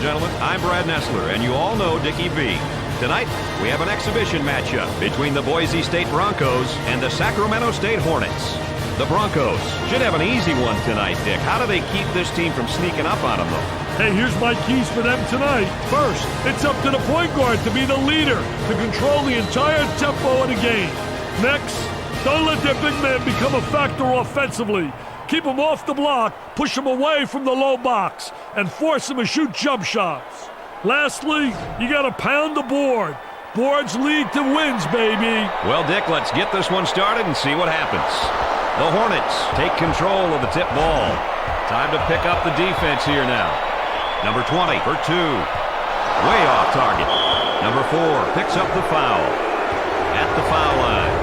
gentlemen. I'm Brad Nessler, and you all know Dickie B. Tonight, we have an exhibition matchup between the Boise State Broncos and the Sacramento State Hornets. The Broncos should have an easy one tonight, Dick. How do they keep this team from sneaking up on them, though? Hey, here's my keys for them tonight. First, it's up to the point guard to be the leader, to control the entire tempo of the game. Next, don't let their big man become a factor offensively. Keep him off the block, push him away from the low box, and force him to shoot jump shots. Lastly, you got to pound the board. Boards lead to wins, baby. Well, Dick, let's get this one started and see what happens. The Hornets take control of the tip ball. Time to pick up the defense here now. Number 20 for 2. Way off target. Number 4 picks up the foul. At the foul line.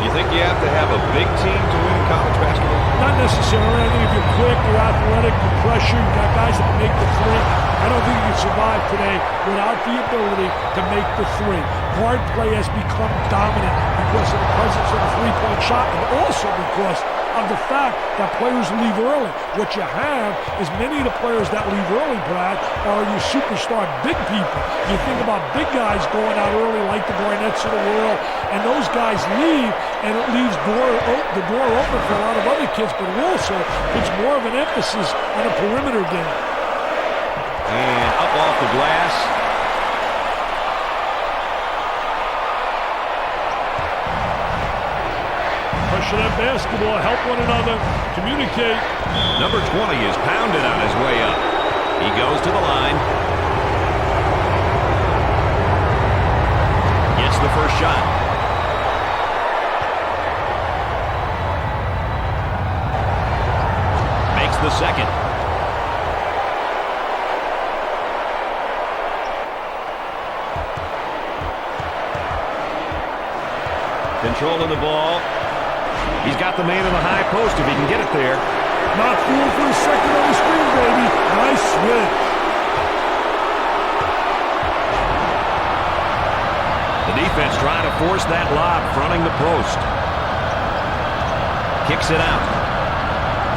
You think you have to have a big team to win college basketball? Not necessarily. I think if you're quick, you're athletic, you're pressure, you got guys that can make the three. I don't think you can survive today without the ability to make the three. Guard play has become dominant because of the presence of the three-point shot and also because of the fact that players leave early. What you have is many of the players that leave early, Brad, are your superstar big people. You think about big guys going out early like the Garnetts of the world, and those guys leave, and it leaves the door open for a lot of other kids, but it also puts more of an emphasis on a perimeter game. And up off the glass. Pressure that basketball, help one another, communicate. Number 20 is pounded on his way up. He goes to the line. Gets the first shot. Makes the second. Controlling the ball. He's got the man in the high post if he can get it there. Not fooled for a second on the screen, baby. Nice switch. The defense trying to force that lob, fronting the post. Kicks it out.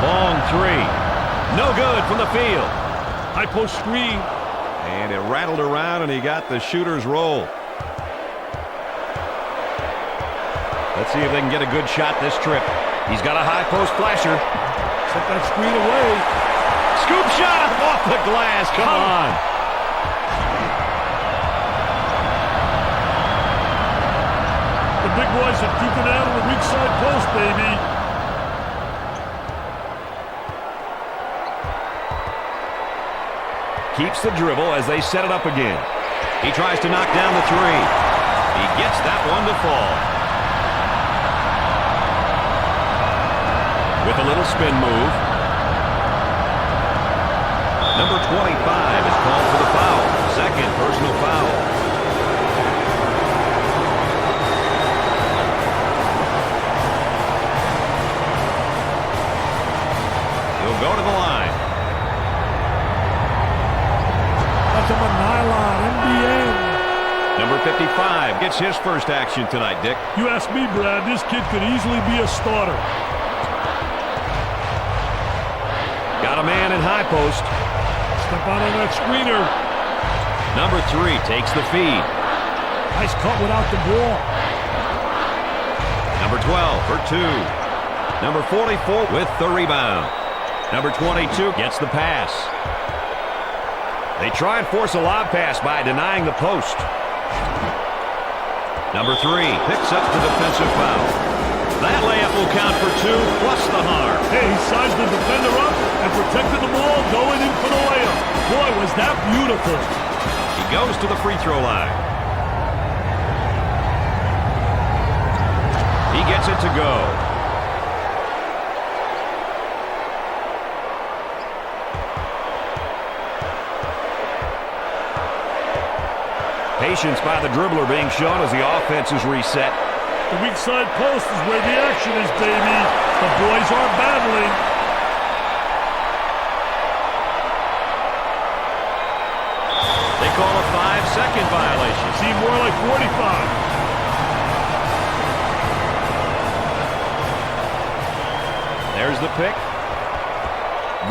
Long three. No good from the field. High post screen. And it rattled around, and he got the shooter's roll. Let's see if they can get a good shot this trip. He's got a high post flasher. Set that screen away. Scoop shot off the glass. Come on. The big boys are keeping out of the weak side post, baby. Keeps the dribble as they set it up again. He tries to knock down the three. He gets that one to fall. With a little spin move. Number 25 is called for the foul. Second personal foul. He'll go to the line. That's a nylon, NBA. Number 55 gets his first action tonight, Dick. You ask me, Brad, this kid could easily be a starter. Got a man in high post. Step out on that screener. Number 3 takes the feed. Nice cut without the ball. Number 12 for 2. Number 44 with the rebound. Number 22 gets the pass. They try and force a lob pass by denying the post. Number 3 picks up the defensive foul. That layup will count for 2 plus the harm. Hey, he sized the defender up and protected the ball going in for the layup. Boy, was that beautiful. He goes to the free throw line. He gets it to go. Patience by the dribbler being shown as the offense is reset. The weak side post is where the action is, baby. The boys are battling. They call a 5-second violation. Seemed more like 45. There's the pick.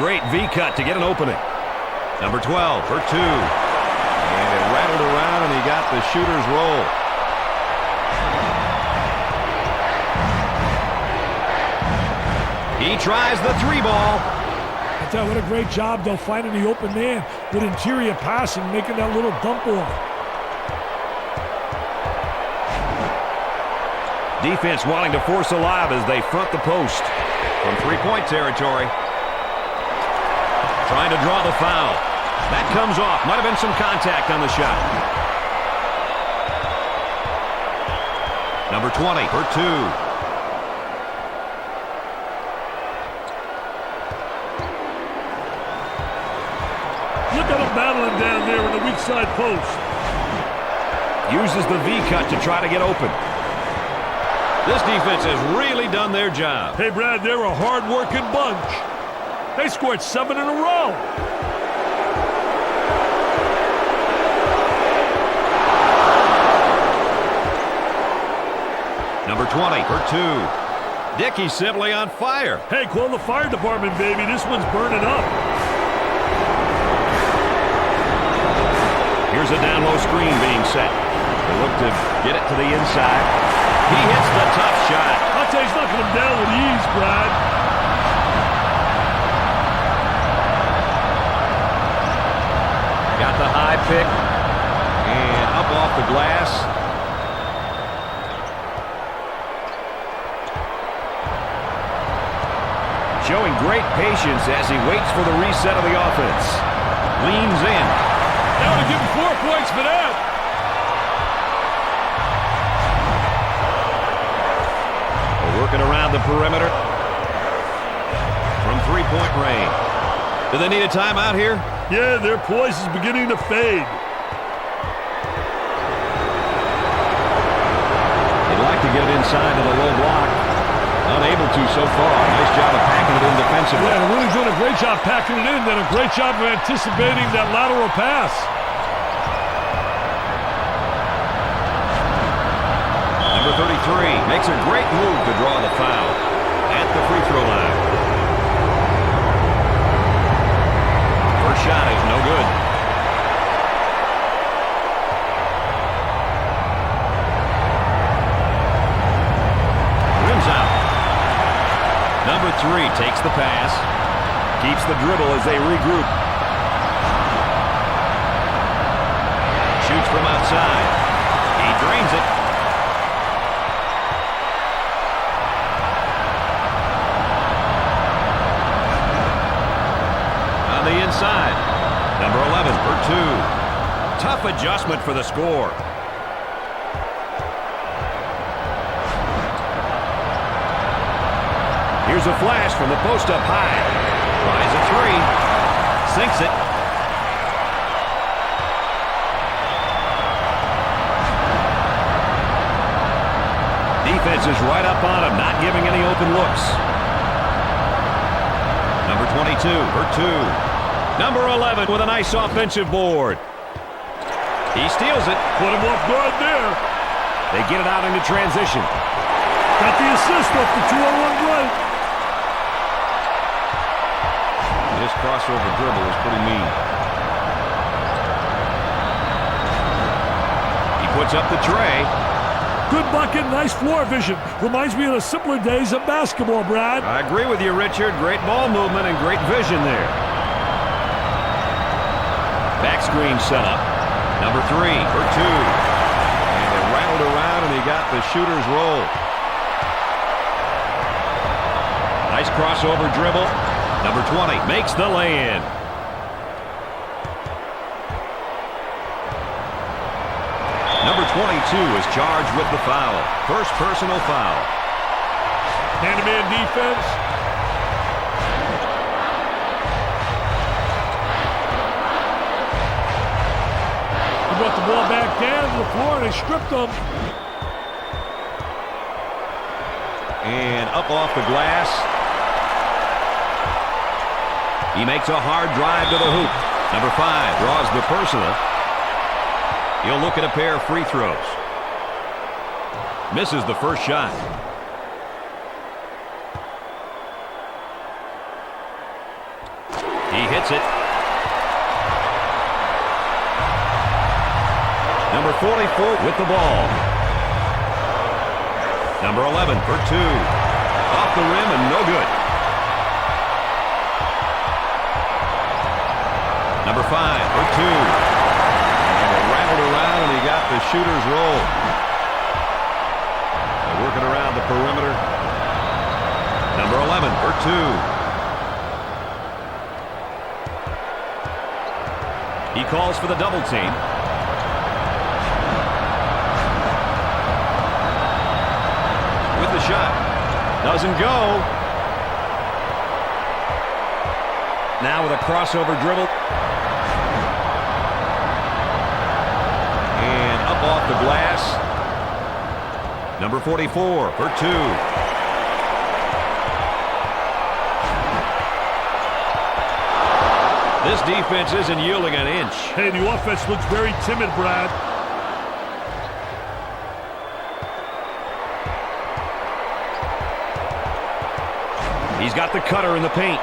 Great V-cut to get an opening. Number 12 for 2. And it rattled around, and he got the shooter's roll. He tries the 3 ball. I tell you, what a great job, though, finding the open man with interior passing, making that little dump off. Defense wanting to force a lob as they front the post from three-point territory. Trying to draw the foul. That comes off. Might have been some contact on the shot. Number 20 for 2. Look at him battling down there in the weak side post. Uses the V-cut to try to get open. This defense has really done their job. Hey, Brad, they're a hard-working bunch. They scored 7 in a row. Number 20 for 2. Dickey's simply on fire. Hey, call the fire department, baby. This one's burning up. Here's a down-low screen being set. They look to get it to the inside. He hits the tough shot. I'll tell you, he's knocking him down with ease, Brad. Got the high pick. And up off the glass. Showing great patience as he waits for the reset of the offense. Leans in. They ought to give him 4 points for that. They're working around the perimeter from three-point range. Do they need a timeout here? Yeah, their poise is beginning to fade. They'd like to get it inside to the low block. Unable to so far. Nice job of packing it in defensively. Yeah, they're really doing a great job packing it in. Then a great job of anticipating that lateral pass. Number 33 makes a great move to draw the foul at the free throw line. First shot is no good. Rims out. Number 3 takes the pass. Keeps the dribble as they regroup. Shoots from outside. He drains it. On the inside. Number 11 for 2. Tough adjustment for the score. Here's a flash from the post up high. Tries a 3. Sinks it. Defense is right up on him, not giving any open looks. Number 22 for 2. Number 11 with a nice offensive board. He steals it. Put him off guard there. They get it out into transition. Got the assist off the 2-on-1 right. This crossover dribble is pretty mean. He puts up the tray. Good bucket, nice floor vision. Reminds me of the simpler days of basketball, Brad. I agree with you, Richard. Great ball movement and great vision there. Back screen set up. Number 3 for 2. And it rattled around and he got the shooter's roll. Nice crossover dribble. Number 20 makes the lay-in. Number 22 is charged with the foul. First personal foul. Man-to-man defense. He brought the ball back down to the floor and they stripped him. And up off the glass. He makes a hard drive to the hoop. Number 5 draws the personal. He'll look at a pair of free throws. Misses the first shot. He hits it. 44 with the ball. Number 11 for 2. Off the rim and no good. Number 5 for 2. And it rattled around and he got the shooter's roll. They're working around the perimeter. Number 11 for 2. He calls for the double team. With the shot. Doesn't go. Now with a crossover dribble. And up off the glass. Number 44 for 2. This defense isn't yielding an inch. Hey, the offense looks very timid, Brad. He's got the cutter in the paint.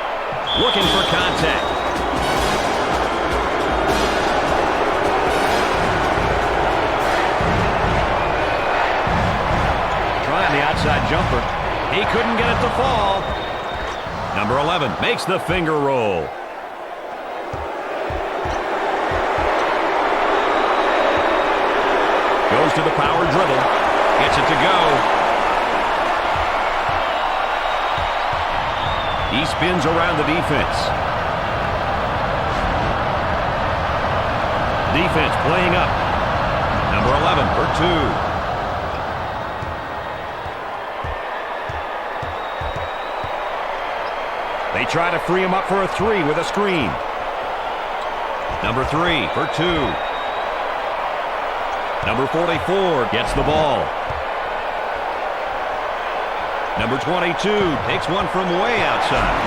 Looking for contact. Trying the outside jumper. He couldn't get it to fall. Number 11 makes the finger roll. Goes to the power dribble. Gets it to go. He spins around the defense. Defense playing up. Number 11 for 2. They try to free him up for a 3 with a screen. Number 3 for 2. Number 44 gets the ball. Number 22 takes one from way outside.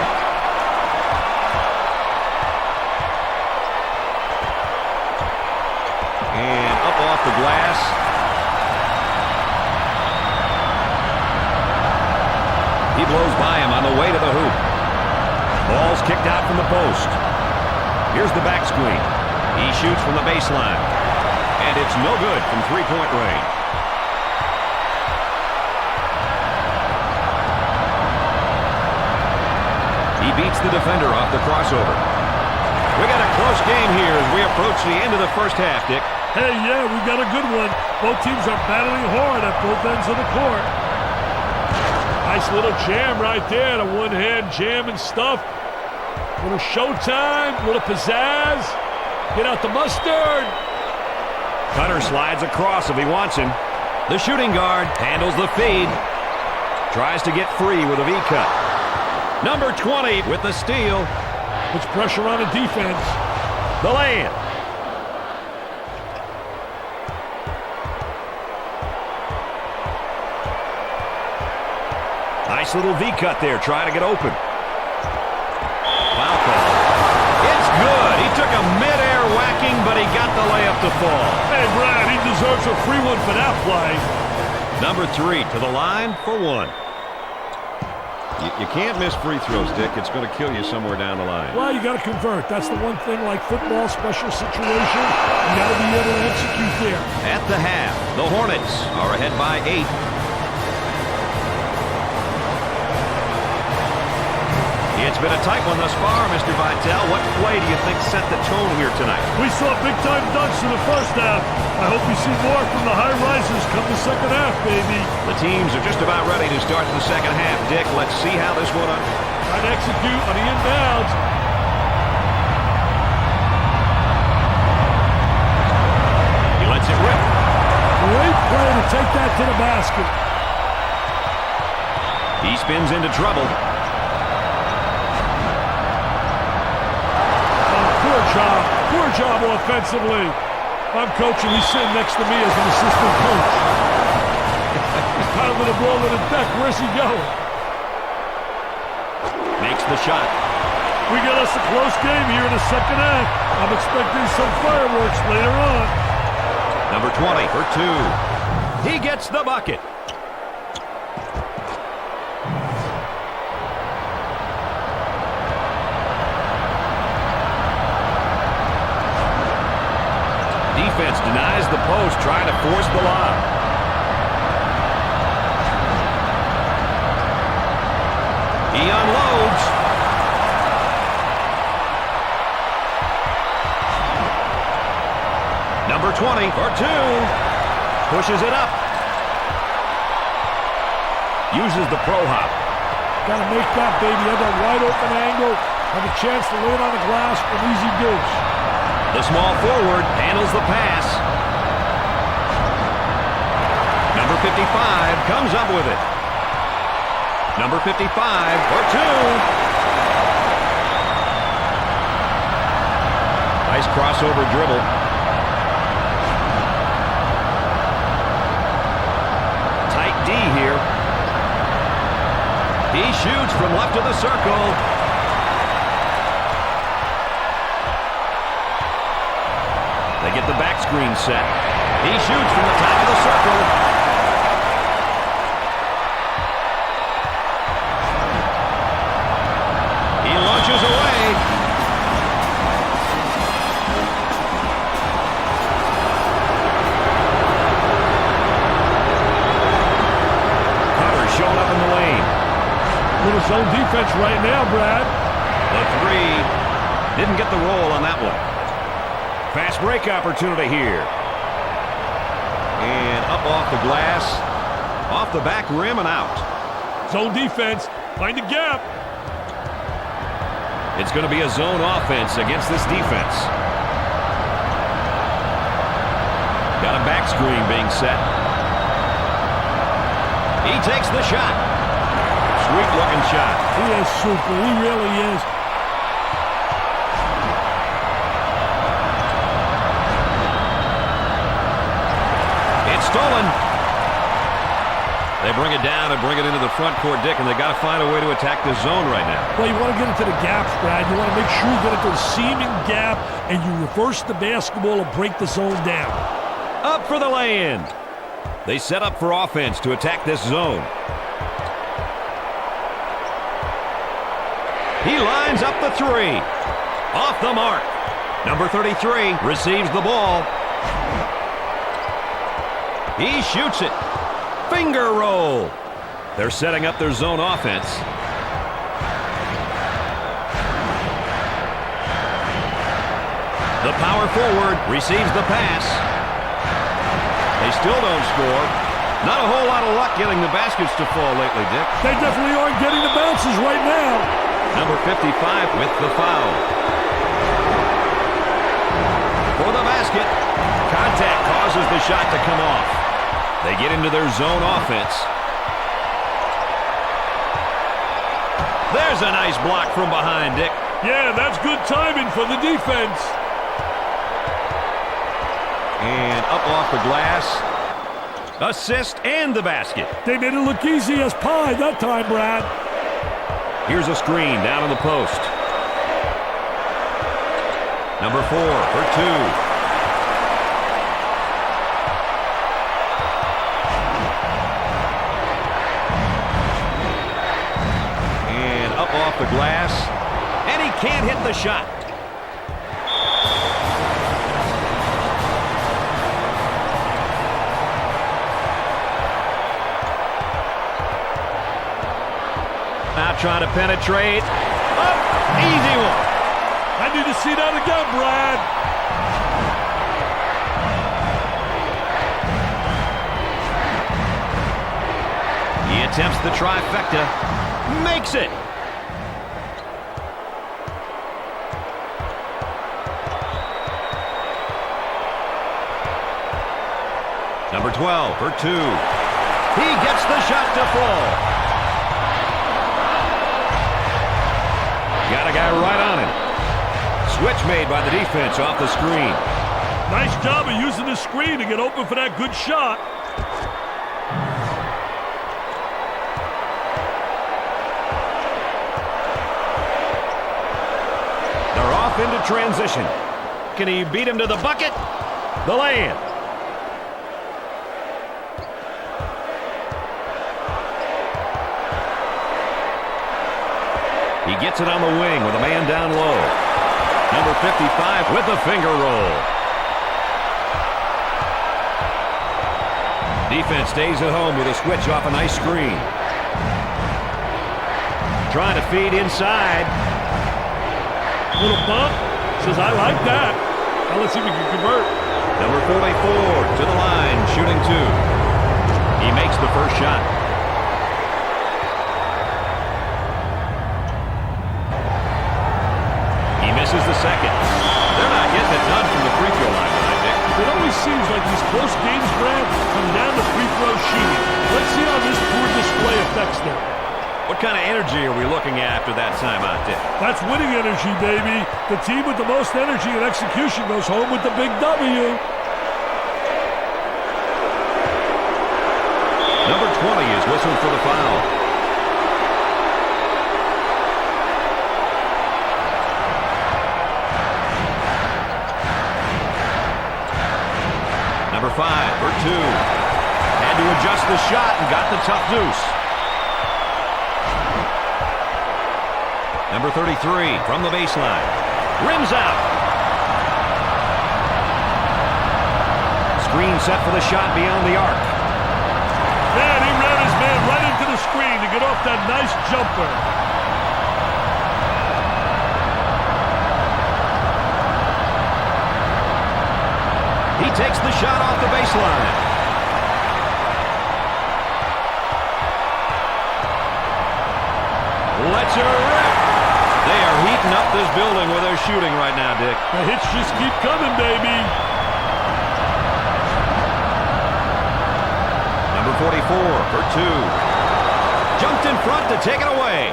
And up off the glass. He blows by him on the way to the hoop. Ball's kicked out from the post. Here's the back screen. He shoots from the baseline. And it's no good from three-point range. He beats the defender off the crossover. We got a close game here as we approach the end of the first half, Dick. Hey, yeah, we got a good one. Both teams are battling hard at both ends of the court. Nice little jam right there, the one-hand jam and stuff. Little showtime, little pizzazz. Get out the mustard. Cutter slides across if he wants him. The shooting guard handles the feed. Tries to get free with a V-cut. Number 20 with the steal. Puts pressure on the defense. The lay-in. Nice little V-cut there, trying to get open. Foul call. It's good. He took a mid-air whacking, but he got the layup to fall. Hey, Brad, he deserves a free one for that play. Number 3 to the line for 1. You can't miss free throws, Dick. It's going to kill you somewhere down the line. Well, you got to convert. That's the one thing, like football, special situation. You got to be able to execute there. At the half, the Hornets are ahead by 8. It's been a tight one thus far, Mr. Vitale. What play do you think set the tone here tonight? We saw big-time dunks in the first half. I hope we see more from the high risers come the second half, baby. The teams are just about ready to start the second half. Dick, let's see how this one trying to execute on the inbounds. He lets it rip. Great play to take that to the basket. He spins into trouble. Poor job offensively. I'm coaching. He's sitting next to me as an assistant coach. He's pounding the ball to the deck. Where's he going? Makes the shot. We got us a close game here in the second half. I'm expecting some fireworks later on. Number 20 for 2. He gets the bucket. Defense denies the post, trying to force the lob. He unloads. Number 20 for 2. Pushes it up. Uses the pro hop. Got to make that, baby. Have that wide open angle. Have a chance to lay it on the glass for an easy deuce. The small forward handles the pass. Number 55 comes up with it. Number 55 for 2. Nice crossover dribble. Tight D here. He shoots from left of the circle. They get the back screen set. He shoots from the top of the circle. He launches away. Cutter's showing up in the lane. Little zone defense right now, Brad. The 3 didn't get the roll on that one. Fast break opportunity here. And up off the glass, off the back rim and out. Zone defense, find a gap. It's going to be a zone offense against this defense. Got a back screen being set. He takes the shot. Sweet looking shot. He is super, he really is. Stolen. They bring it down and bring it into the front court, Dick, and they got to find a way to attack this zone right now. Well, you want to get into the gaps, Brad. You want to make sure you get into the seaming gap and you reverse the basketball and break the zone down. Up for the lay-in. They set up for offense to attack this zone. He lines up the 3. Off the mark. Number 33 receives the ball. He shoots it. Finger roll. They're setting up their zone offense. The power forward receives the pass. They still don't score. Not a whole lot of luck getting the baskets to fall lately, Dick. They definitely aren't getting the bounces right now. Number 55 with the foul. For the basket. Contact causes the shot to come off. They get into their zone offense. There's a nice block from behind, Dick. Yeah, that's good timing for the defense. And up off the glass. Assist and the basket. They made it look easy as pie that time, Brad. Here's a screen down in the post. Number 4 for 2. Off the glass, and he can't hit the shot. Now trying to penetrate. Up, easy one. I need to see that again, Brad. He attempts the trifecta, makes it. Number 12 for 2. He gets the shot to fall. Got a guy right on him. Switch made by the defense off the screen. Nice job of using the screen to get open for that good shot. They're off into transition. Can he beat him to the bucket? The lay-in. He gets it on the wing with a man down low. Number 55 with a finger roll. Defense stays at home with a switch off a nice screen. Trying to feed inside. Little bump. Says, I like that. Now let's see if we can convert. Number 44 to the line, shooting 2. He makes the first shot. He misses the second. They're not getting it done from the free throw line tonight, Nick. It always seems like these close games, Brad, come down to free throw shooting. Let's see how this poor display affects them. What kind of energy are we looking at after that timeout, Dick? That's winning energy, baby. The team with the most energy and execution goes home with the big W. Number 20 is whistled for the foul. Number 5 for 2. Had to adjust the shot and got the tough deuce. Number 33 from the baseline. Rims out. Screen set for the shot beyond the arc. Man, he ran his man right into the screen to get off that nice jumper. He takes the shot off the baseline. Let's it rip. They are heating up this building where they're shooting right now, Dick. The hits just keep coming, baby. Number 44 for 2. Jumped in front to take it away.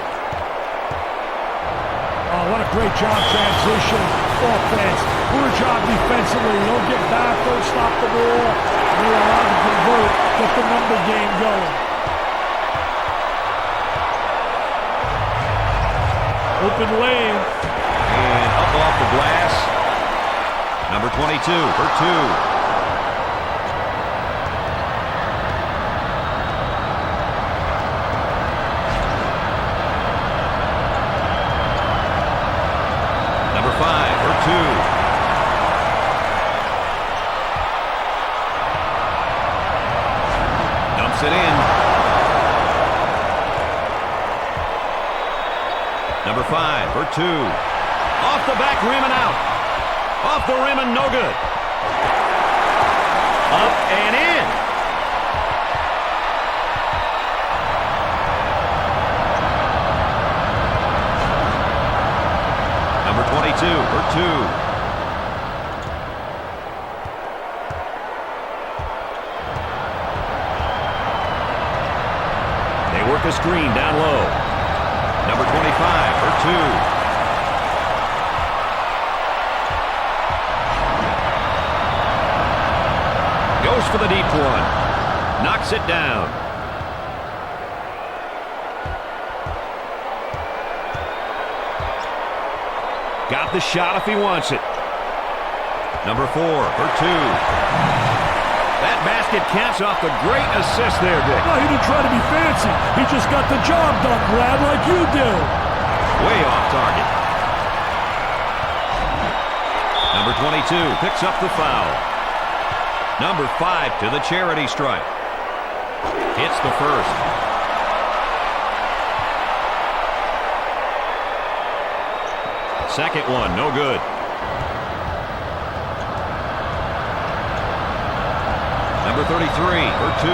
Oh, what a great job transition offense. Poor job defensively. Don't get back, don't stop the ball. They're allowed to convert, get the number game going. Open lane. And up off the glass. Number 22 for 2. Number 5 for 2. Dumps it in. Number 5 for 2. Off the back rim and out. Off the rim and no good. Up and in. Number 22 for 2. They work a screen down low. Number 25 for 2. Goes for the deep one. Knocks it down. Got the shot if he wants it. Number 4 for 2. That basket counts off the great assist there, Dick. No, he didn't try to be fancy. He just got the job done, Brad, like you do. Way off target. Number 22 picks up the foul. Number 5 to the charity stripe. Hits the first. Second one, no good. Number 33 for 2.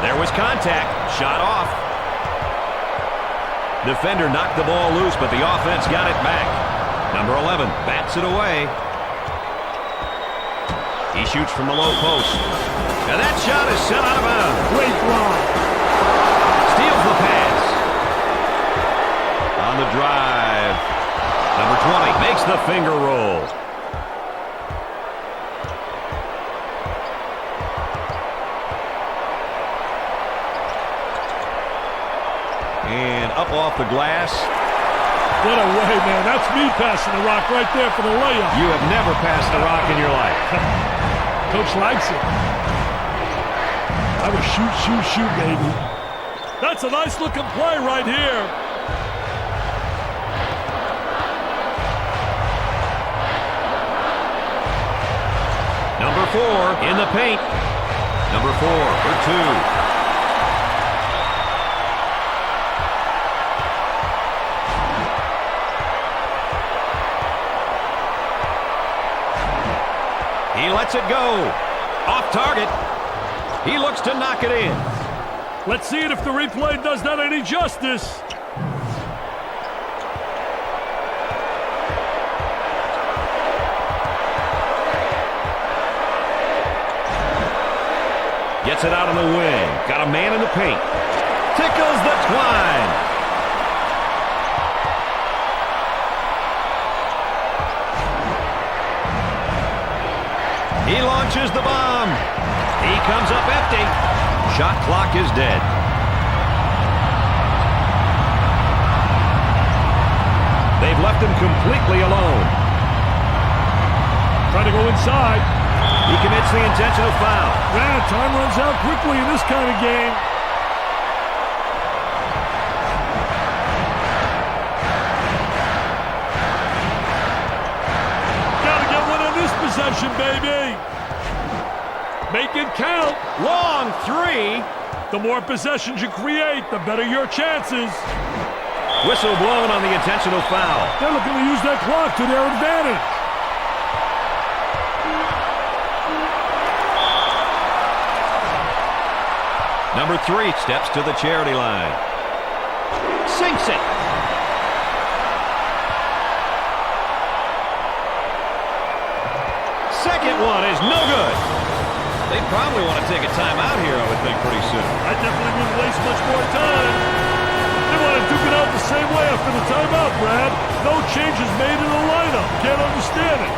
There was contact. Shot off. Defender knocked the ball loose, but the offense got it back. Number 11 bats it away. He shoots from the low post. And that shot is sent out of bounds. Great block. Steals the pass. On the drive. Number 20 makes the finger roll. And up off the glass. What a way, man. That's me passing the rock right there for the layup. You have never passed a rock in your life. Coach likes it. I was shoot, shoot, shoot, baby. That's a nice looking play right here. Number 4 in the paint. Number 4 for 2. He lets it go. Off target. He looks to knock it in. Let's see it if the replay does that any justice. Gets it out on the wing. Got a man in the paint. Tickles the twine. He launches the bomb. He comes up empty. Shot clock is dead. They've left him completely alone. Trying to go inside. He commits the intentional foul. Yeah, time runs out quickly in this kind of game. Gotta get one on this possession, baby. Make it count. Long three. The more possessions you create, the better your chances. Whistle blown on the intentional foul. They're looking to use that clock to their advantage. Number 3 steps to the charity line. Sinks it. Second one is no good. They probably want to take a timeout here, I would think, pretty soon. I definitely wouldn't waste much more time. They want to duke it out the same way after the timeout, Brad. No changes made in the lineup. Can't understand it.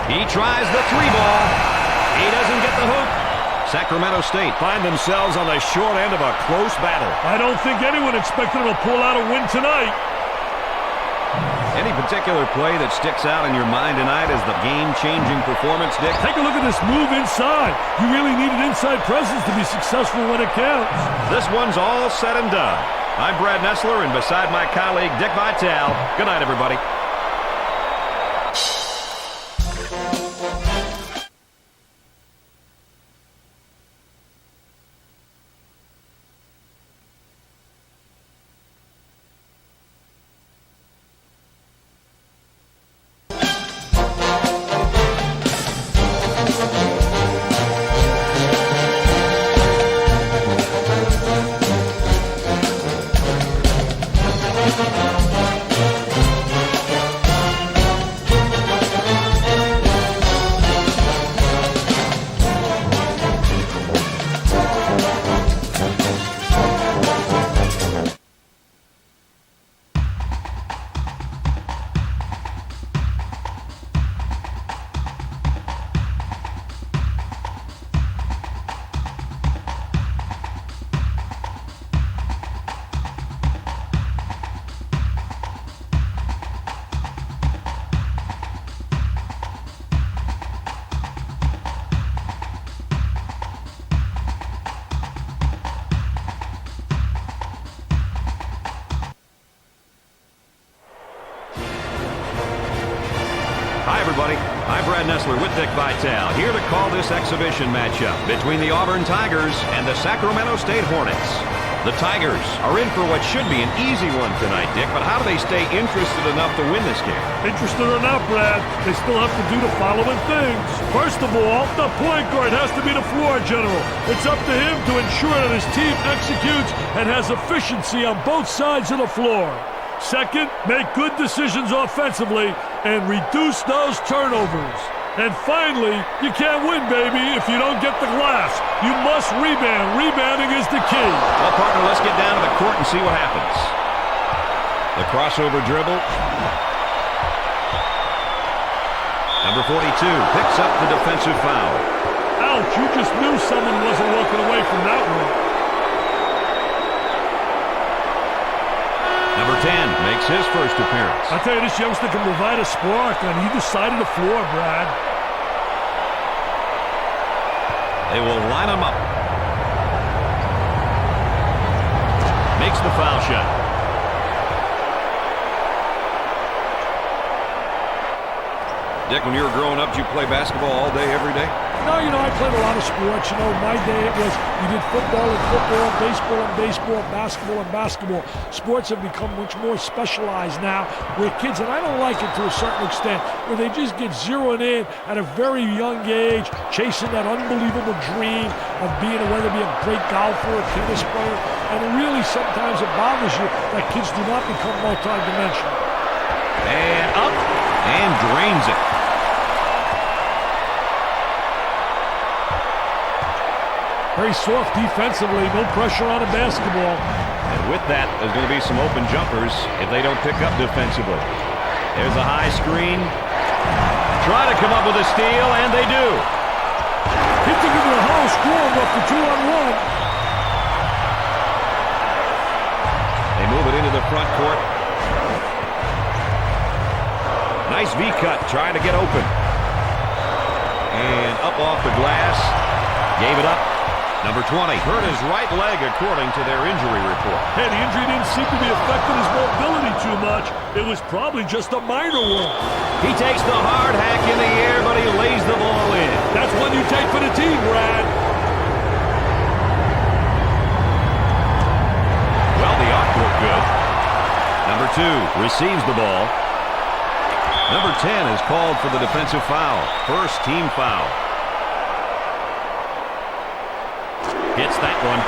He tries the 3-ball. He doesn't get the hoop. Sacramento State find themselves on the short end of a close battle. I don't think anyone expected them to pull out a win tonight. Any particular play that sticks out in your mind tonight as the game-changing performance, Dick? Take a look at this move inside. You really need an inside presence to be successful when it counts. This one's all said and done. I'm Brad Nessler, and beside my colleague, Dick Vitale. Good night, everybody. Hi, everybody. I'm Brad Nessler with Dick Vitale, here to call this exhibition matchup between the Auburn Tigers and the Sacramento State Hornets. The Tigers are in for what should be an easy one tonight, Dick, but how do they stay interested enough to win this game? Interested or not, Brad, they still have to do the following things. First of all, the point guard has to be the floor general. It's up to him to ensure that his team executes and has efficiency on both sides of the floor. Second, make good decisions offensively and reduce those turnovers. And finally, you can't win, baby, if you don't get the glass. You must rebound. Rebounding is the key. Well, partner, let's get down to the court and see what happens. The crossover dribble. Number 42 picks up the defensive foul. Ouch, you just knew someone wasn't walking away from that one. Number 10 makes his first appearance. I tell you, this youngster can provide a spark on either side of the floor, Brad. They will line him up. Makes the foul shot. Dick, when you were growing up, did you play basketball all day, every day? No, I played a lot of sports. My day it was you did football and football, baseball and baseball, basketball and basketball. Sports have become much more specialized now where kids, and I don't like it to a certain extent, where they just get zeroed in at a very young age, chasing that unbelievable dream of whether it be a great golfer or tennis player. And really sometimes it bothers you that kids do not become multidimensional. And up and drains it. Very soft defensively, no pressure on a basketball. And with that, there's going to be some open jumpers if they don't pick up defensively. There's a high screen. Try to come up with a steal, and they do. Hitting into the hole, scoring up to 2-on-1. They move it into the front court. Nice V-cut, trying to get open. And up off the glass. Gave it up. Number 20 hurt his right leg according to their injury report. Hey, the injury didn't seem to be affecting his mobility too much. It was probably just a minor one. He takes the hard hack in the air, but he lays the ball in. That's one you take for the team, Brad. Well, the arc looked good. Number 2 receives the ball. Number 10 is called for the defensive foul. First team foul. Hits that one.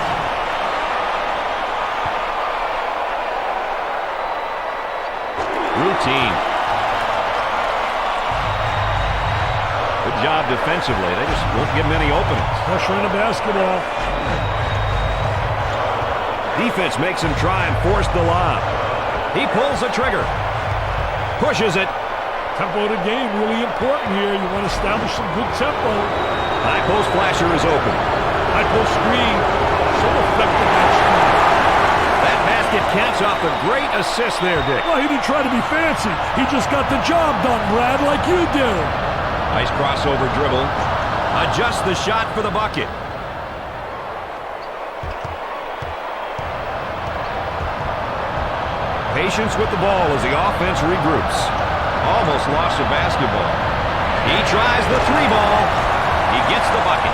Routine. Good job defensively. They just won't give him any openings. Pressure in the basketball. Defense makes him try and force the lob. He pulls the trigger. Pushes it. Tempo of the game really important here. You want to establish some good tempo. High post flasher is open. High post screen. So effective that screen. That basket counts off a great assist there, Dick. Well, he didn't try to be fancy. He just got the job done, Brad, like you do. Nice crossover dribble. Adjusts the shot for the bucket. Patience with the ball as the offense regroups. Almost lost the basketball. He tries the 3-ball. He gets the bucket.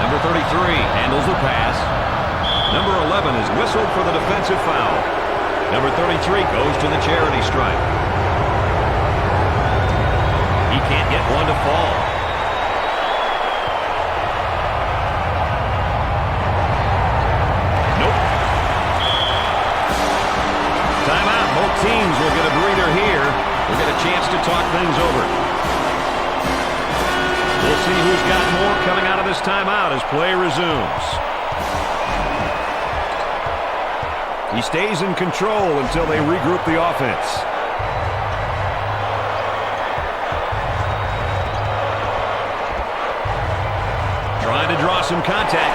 Number 33 handles the pass. Number 11 is whistled for the defensive foul. Number 33 goes to the charity stripe. He can't get one to fall. Nope. Timeout. Both teams will get a breather here. We'll get a chance to talk things over. We'll see who's got more coming out of this timeout as play resumes. He stays in control until they regroup the offense. Trying to draw some contact.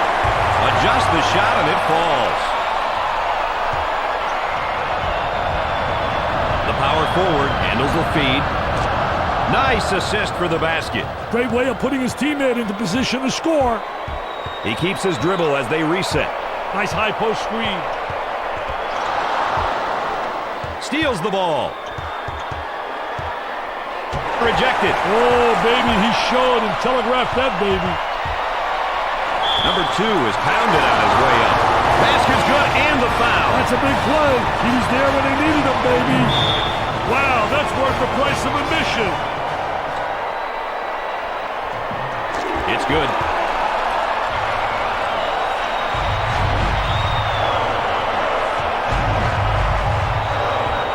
Adjusts the shot and it falls. The power forward handles the feed. Nice assist for the basket. Great way of putting his teammate into position to score. He keeps his dribble as they reset. Nice high post screen. Steals the ball. Rejected. Oh, baby, he showed and telegraphed that, baby. Number 2 is pounded on his way up. Basket's good and the foul. That's a big play. He was there when they needed him, baby. Wow, that's worth the price of admission. It's good.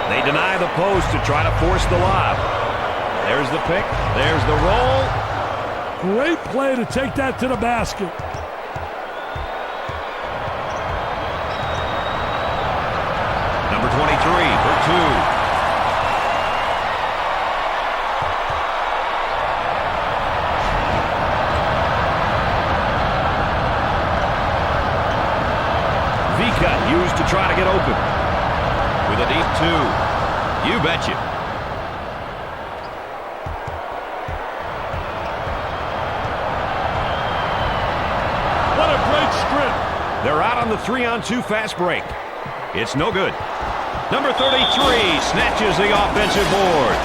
They deny the post to try to force the lob. There's the pick. There's the roll. Great play to take that to the basket. Number 23 for 2. V-cut used to try to get open. With a deep 2. You betcha. What a great sprint. They're out on the 3-on-2 fast break. It's no good. Number 33 snatches the offensive board.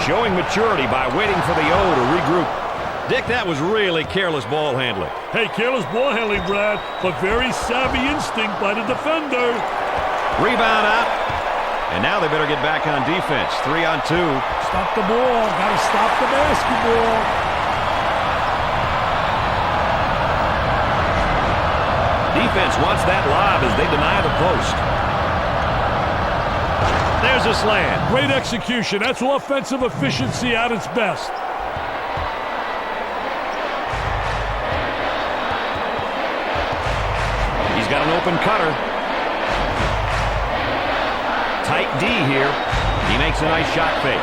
Showing maturity by waiting for the O to regroup. Dick, that was really careless ball handling. Hey, careless ball handling, Brad, but very savvy instinct by the defender. Rebound out. And now they better get back on defense. 3-on-2. Stop the ball. Got to stop the basketball. Defense wants that lob as they deny the post. There's a slam. Great execution. That's offensive efficiency at its best. He's got an open cutter. Tight D here. He makes a nice shot fake.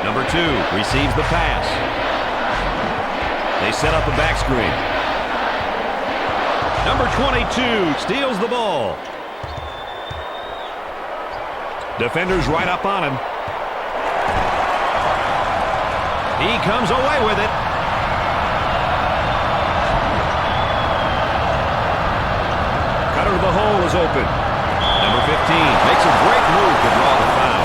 Number 2 receives the pass. They set up a back screen. Number 22 steals the ball. Defenders right up on him. He comes away with it. Cutter to the hole is open. Number 15 makes a great move to draw the foul.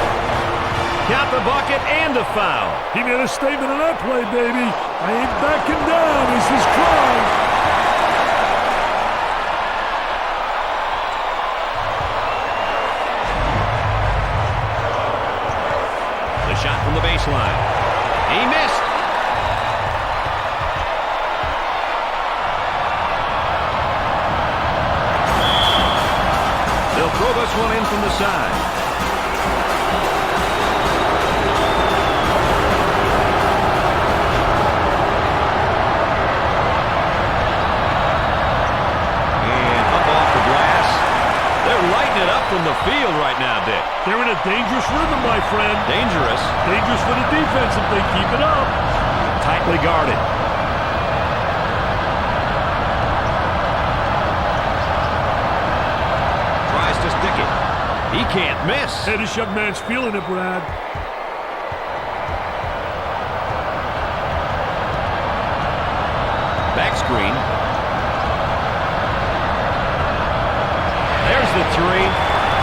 Count the bucket and the foul. He made a statement on that play, baby. I ain't backing down. This is crime. Shot from the baseline. He missed. They'll throw this one in from the side. And up off the glass. They're lighting it up from the field right now, Dick. They're in a dangerous rhythm, my friend. Dangerous. Dangerous for the defense if they keep it up. Tightly guarded. Tries to stick it. He can't miss. Hey, this young man's feeling it, Brad. Back screen. There's the 3.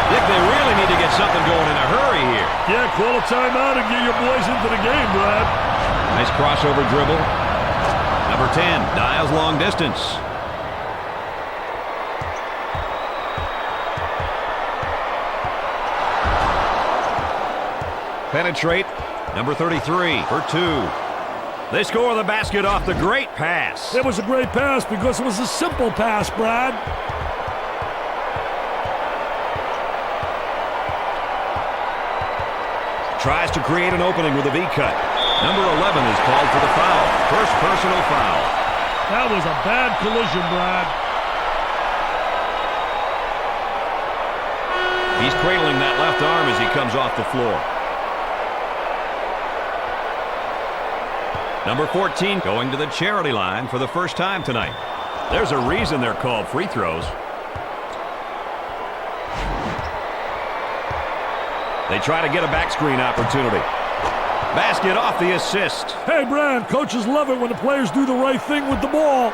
Dick, they really need to get something going in a hurry here. Yeah, call a timeout and get your boys into the game, Brad. Nice crossover dribble. Number 10 dials long distance. Penetrate. Number 33 for 2. They score the basket off the great pass. It was a great pass because it was a simple pass, Brad. Tries to create an opening with a V-cut. Number 11 is called for the foul. First personal foul. That was a bad collision, Brad. He's cradling that left arm as he comes off the floor. Number 14 going to the charity line for the first time tonight. There's a reason they're called free throws. They try to get a back screen opportunity. Basket off the assist. Hey, Brad, coaches love it when the players do the right thing with the ball.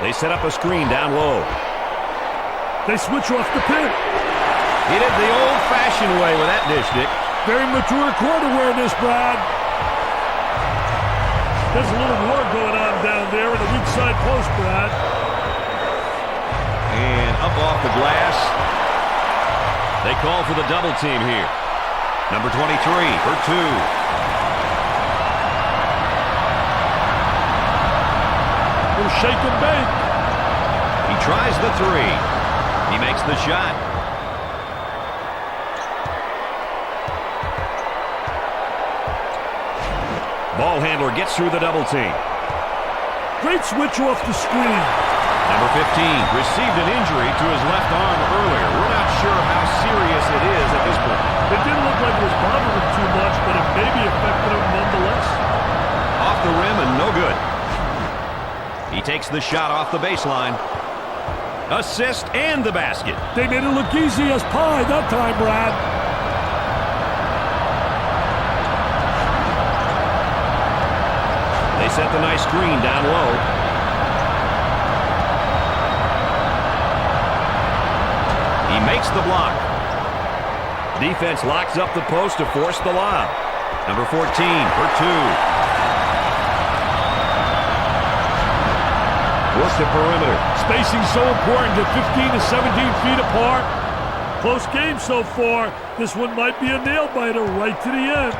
They set up a screen down low. They switch off the pin. He did the old-fashioned way with that dish, Dick. Very mature court awareness, Brad. There's a little war going on down there in the weak side post, Brad. And up off the glass. They call for the double team here. Number 23 for 2. Little shake and bake. He tries the 3. He makes the shot. Ball handler gets through the double team. Great switch off the screen. Number 15 received an injury to his left arm earlier. We're not sure how serious it is at this point. It didn't look like it was bothering him too much, but it maybe affected him nonetheless. Off the rim and no good. He takes the shot off the baseline. Assist and the basket. They made it look easy as pie that time, Brad. set the nice screen down low. He makes the block. Defense locks up the post to force the lob. Number 14 for 2. Work the perimeter. Spacing so important. They're 15 to 17 feet apart. Close game so far. This one might be a nail-biter right to the end.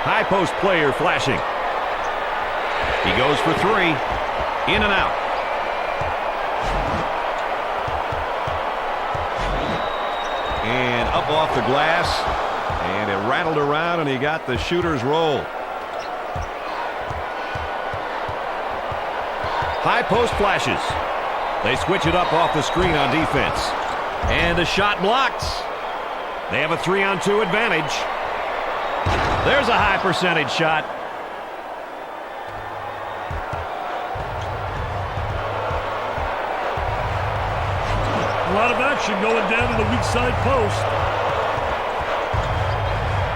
High post player flashing. He goes for 3. In and out. And up off the glass. And it rattled around and he got the shooter's roll. High post flashes. They switch it up off the screen on defense. And the shot blocked. They have a 3-on-2 advantage. There's a high percentage shot. A lot of action going down in the weak side post.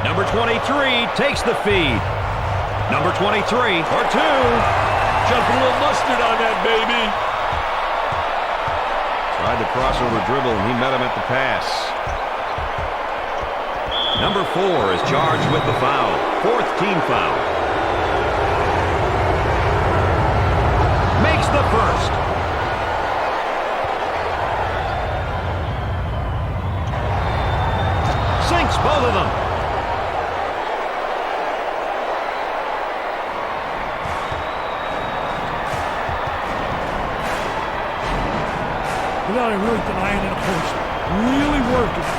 Number 23 takes the feed. Number 23 for 2. Jumping a little mustard on that, baby. Tried the crossover dribble, and he met him at the pass. Number 4 is charged with the foul. 4th team foul. Makes the first. Sinks both of them. Without really denying in a post. Really working.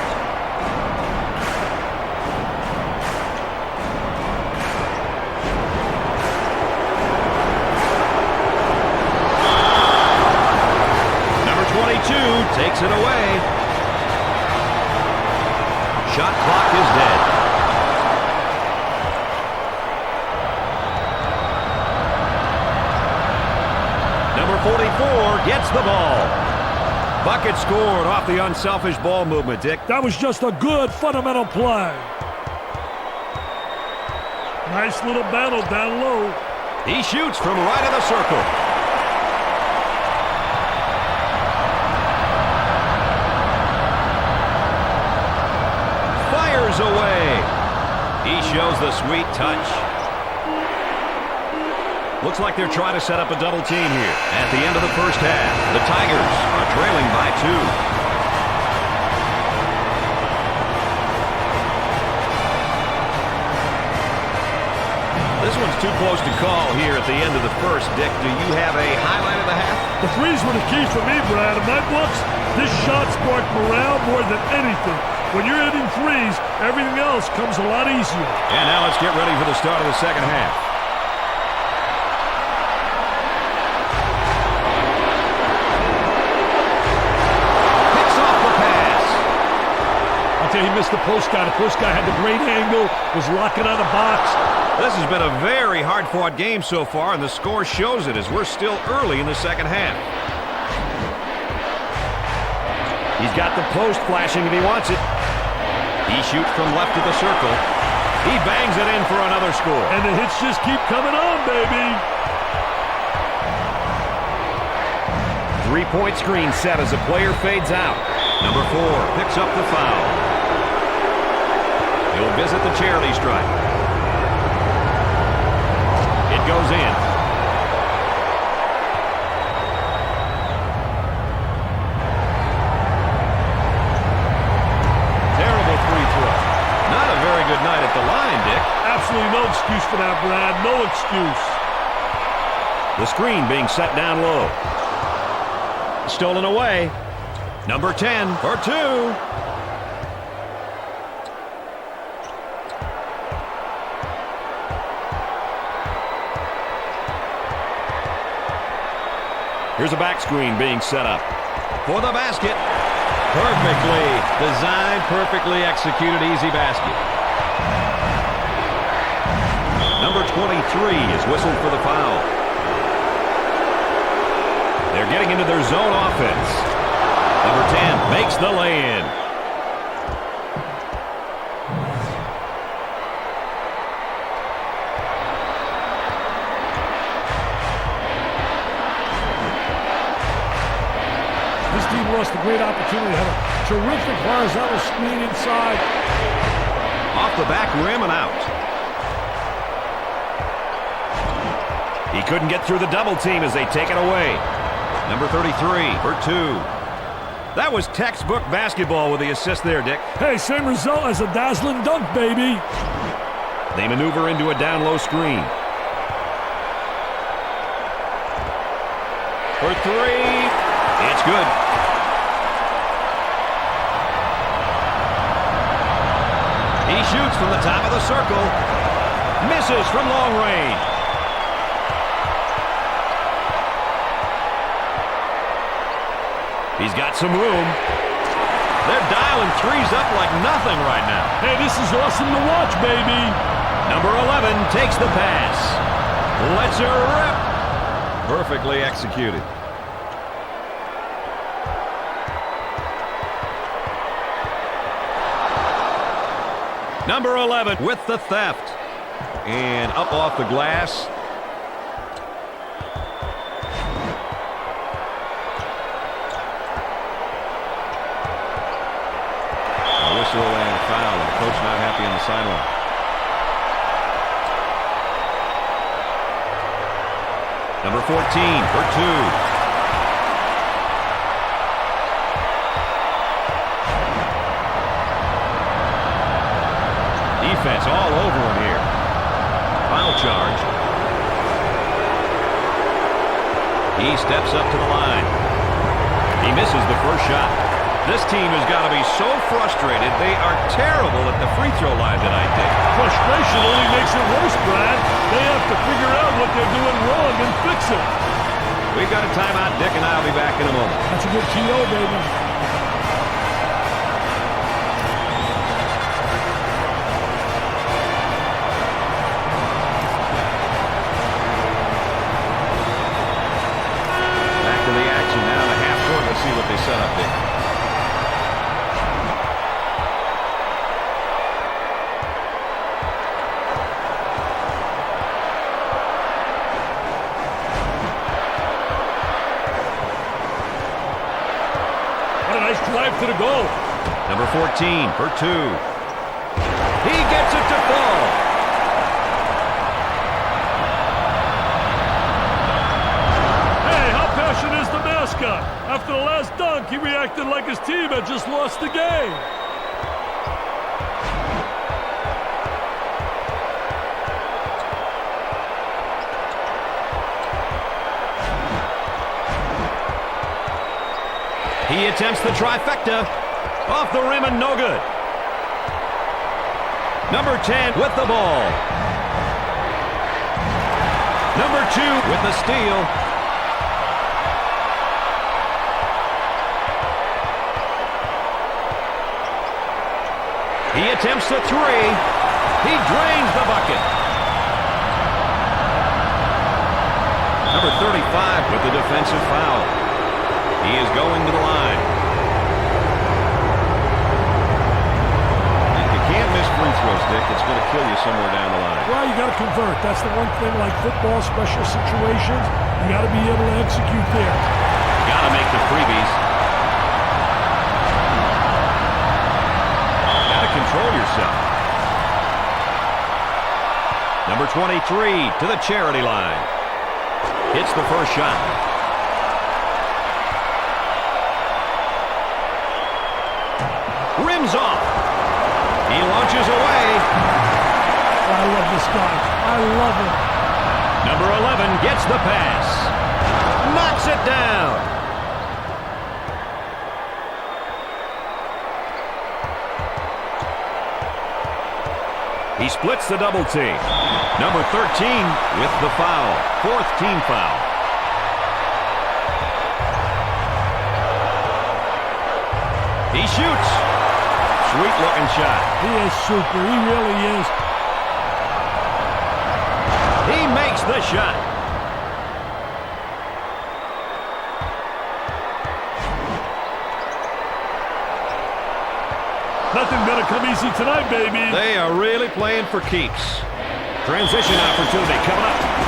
Number 22 takes it away. Shot clock is dead. Number 44 gets the ball. Bucket scored off the unselfish ball movement, Dick. That was just a good fundamental play. Nice little battle down low. He shoots from right of the circle. Fires away. He shows the sweet touch. Looks like they're trying to set up a double team here. At the end of the first half, the Tigers are trailing by 2. This one's too close to call here at the end of the first. Dick, do you have a highlight of the half? The threes were the key for me, Brad. In my books, this shot sparked morale more than anything. When you're hitting threes, everything else comes a lot easier. And now let's get ready for the start of the second half. He missed the post guy. The post guy had the great angle, was locking on the box. This has been a very hard-fought game so far, and the score shows it as we're still early in the second half. He's got the post flashing if he wants it. He shoots from left of the circle. He bangs it in for another score. And the hits just keep coming on, baby. 3-point screen set as the player fades out. Number 4 picks up the foul. He'll visit the charity stripe. It goes in. Terrible free throw. Not a very good night at the line, Dick. Absolutely no excuse for that, Brad. No excuse. The screen being set down low. Stolen away. Number 10 for 2. Here's a back screen being set up for the basket. Perfectly designed, perfectly executed, easy basket. Number 23 is whistled for the foul. They're getting into their zone offense. Number 10 makes the lay-in. great opportunity. Had a terrific horizontal screen inside. Off the back rim and out. He couldn't get through the double team as they take it away. Number 33 for 2. That was textbook basketball with the assist there, Dick. Hey, same result as a dazzling dunk, baby. They maneuver into a down-low screen. For 3. It's good. He shoots from the top of the circle. Misses from long range. He's got some room. They're dialing threes up like nothing right now. Hey, this is awesome to watch, baby. Number 11 takes the pass. Lets her rip. Perfectly executed. Number 11 with the theft. And up off the glass. A whistle and a foul. And the coach not happy on the sideline. Number 14 for 2. Defense all over him here. Foul charge. He steps up to the line. He misses the first shot. This team has got to be so frustrated. They are terrible at the free throw line tonight, Dick. Frustration only makes it worse, Brad. They have to figure out what they're doing wrong and fix it. We've got a timeout, Dick, and I'll be back in a moment. That's a good TO, baby. Back to the action now, the half court. Let's see what they set up, Dick. Drive to the goal. Number 14 for 2. He gets it to fall. Hey, how passionate is the mascot? After the last dunk, he reacted like his team had just lost the game. He attempts the trifecta. Off the rim and no good. Number 10 with the ball. Number 2 with the steal. He attempts the 3. He drains the bucket. Number 35 with the defensive foul. He is going to the line. You can't miss free throws, Dick. It's going to kill you somewhere down the line. Well, you got to convert. That's the one thing like football, special situations. You got to be able to execute there. Got to make the freebies. Got to control yourself. Number 23 to the charity line. Hits the first shot. Rims off. He launches away. I love this guy. I love him. Number 11 gets the pass. Knocks it down. He splits the double team. Number 13 with the foul. 4th team foul. He shoots. Sweet-looking shot. He is super. He really is. He makes the shot. Nothing gonna come easy tonight, baby. They are really playing for keeps. Transition opportunity coming up.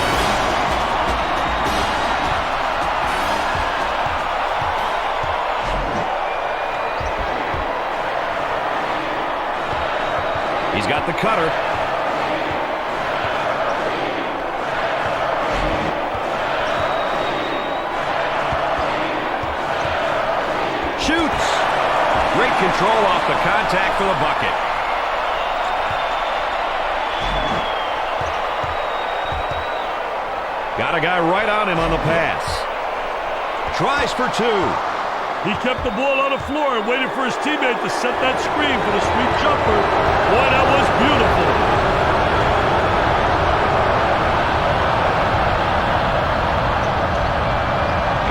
He's got the cutter. Shoots. Great control off the contact for the bucket. Got a guy right on him on the pass. Tries for two. He kept the ball on the floor and waited for his teammate to set that screen for the sweet jumper. Boy, that was beautiful.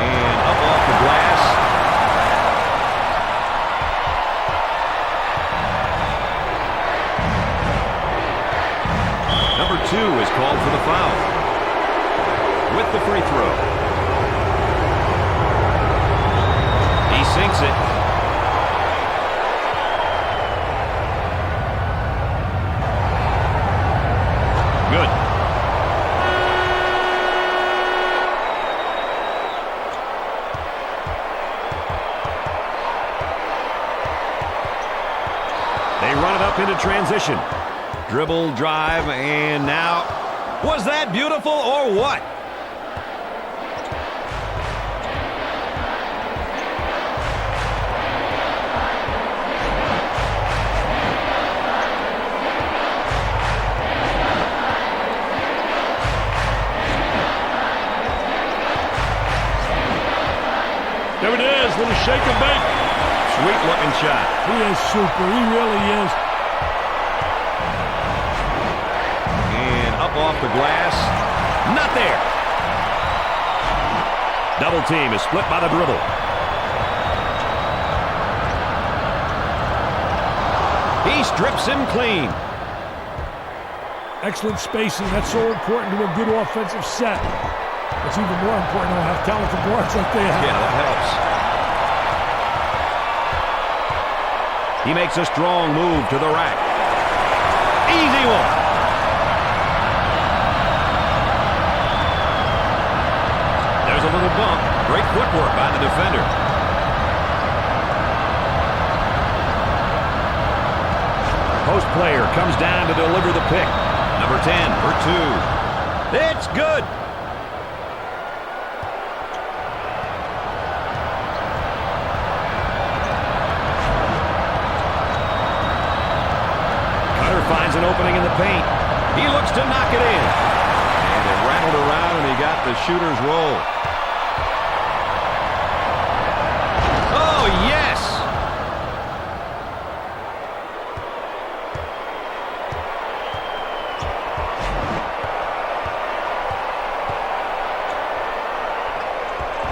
And up off the glass. Number 2 is called for the foul. With the free throw. He sinks it. Good. They run it up into transition. Dribble, drive, and now... Was that beautiful or what? There it is, with a shake and bake. Sweet looking shot. He is super, he really is. And up off the glass. Not there. Double team is split by the dribble. He strips him clean. Excellent spacing, that's so important to a good offensive set. It's even more important to have talented guards like they have. Yeah, that helps. He makes a strong move to the rack. Easy one. There's a little bump. Great footwork by the defender. Post player comes down to deliver the pick. Number 10 for 2. It's good. Finds an opening in the paint. He looks to knock it in. And it rattled around, and he got the shooter's roll. Oh, yes!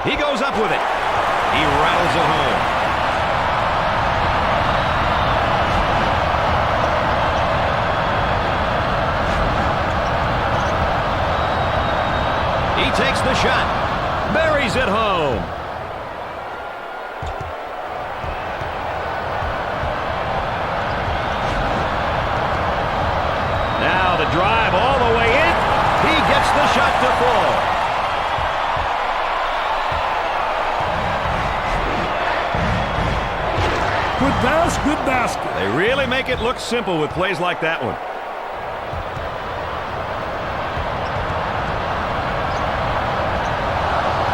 He goes up with it. He rattles it home. He takes the shot, buries it home. Now the drive all the way in. He gets the shot to fall. Good pass, good basket. They really make it look simple with plays like that one.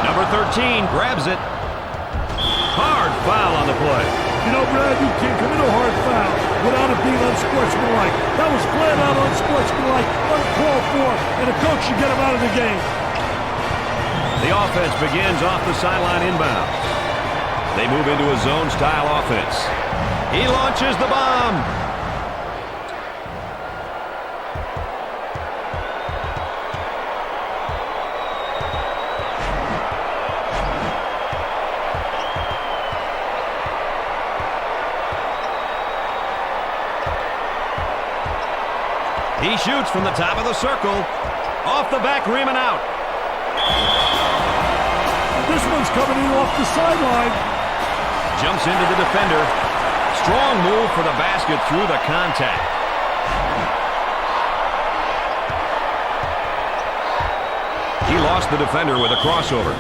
Number 13 grabs it. Hard foul on the play. You know, Brad, you can't commit a hard foul without it being unsportsmanlike. That was flat out unsportsmanlike, uncalled for, and a coach should get him out of the game. The offense begins off the sideline inbounds. They move into a zone-style offense. He launches the bomb. He shoots from the top of the circle. Off the back rim and out. This one's coming in off the sideline. Jumps into the defender. Strong move for the basket through the contact. He lost the defender with a crossover.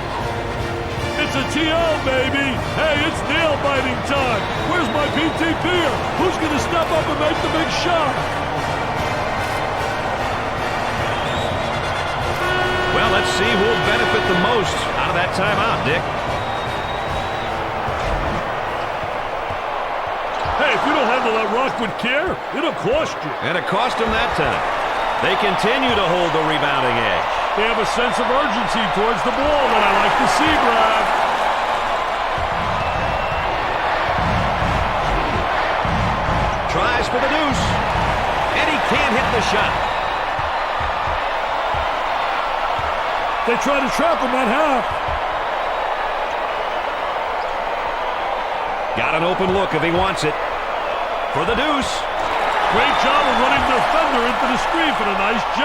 It's a TO, baby. Hey, it's nail-biting time. Where's my PTPer? Who's going to step up and make the big shot? let's see who will benefit the most out of that timeout, Dick. Hey, if you don't handle that rock with care, it'll cost you. And it cost them that time. They continue to hold the rebounding edge. They have a sense of urgency towards the ball that I like to see, Brad. Tries for the deuce. And he can't hit the shot. They try to trap him at half. Got an open look if he wants it. For the deuce. Great job of running the defender into the screen for the nice J.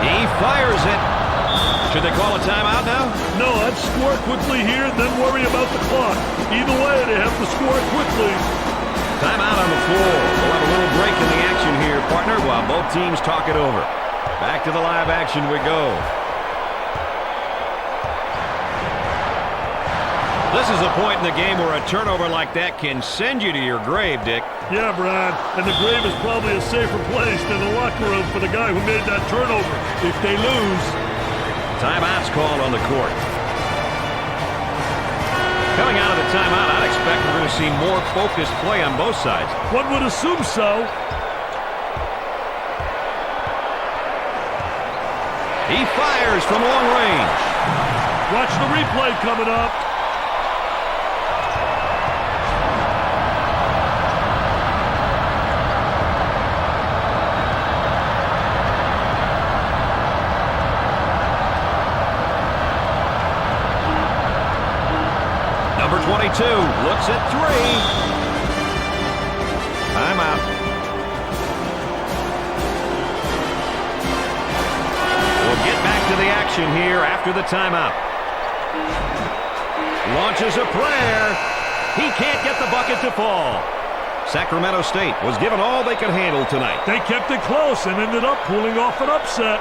He fires it. Should they call a timeout now? No, I'd score quickly here, then worry about the clock. Either way, they have to score quickly. Timeout on the floor. We'll have a little break in the action here, partner, while both teams talk it over. Back to the live action we go. This is a point in the game where a turnover like that can send you to your grave, Dick. Yeah, Brad, and the grave is probably a safer place than the locker room for the guy who made that turnover. If they lose. Timeout's called on the court. Coming out of the timeout, I'd expect we're going to see more focused play on both sides. One would assume so. He fires from long range. Watch the replay coming up. Number 22 looks at three. Timeout. We'll get back to the action here after the timeout. Launches a prayer. He can't get the bucket to fall. Sacramento State was given all they could handle tonight. They kept it close and ended up pulling off an upset.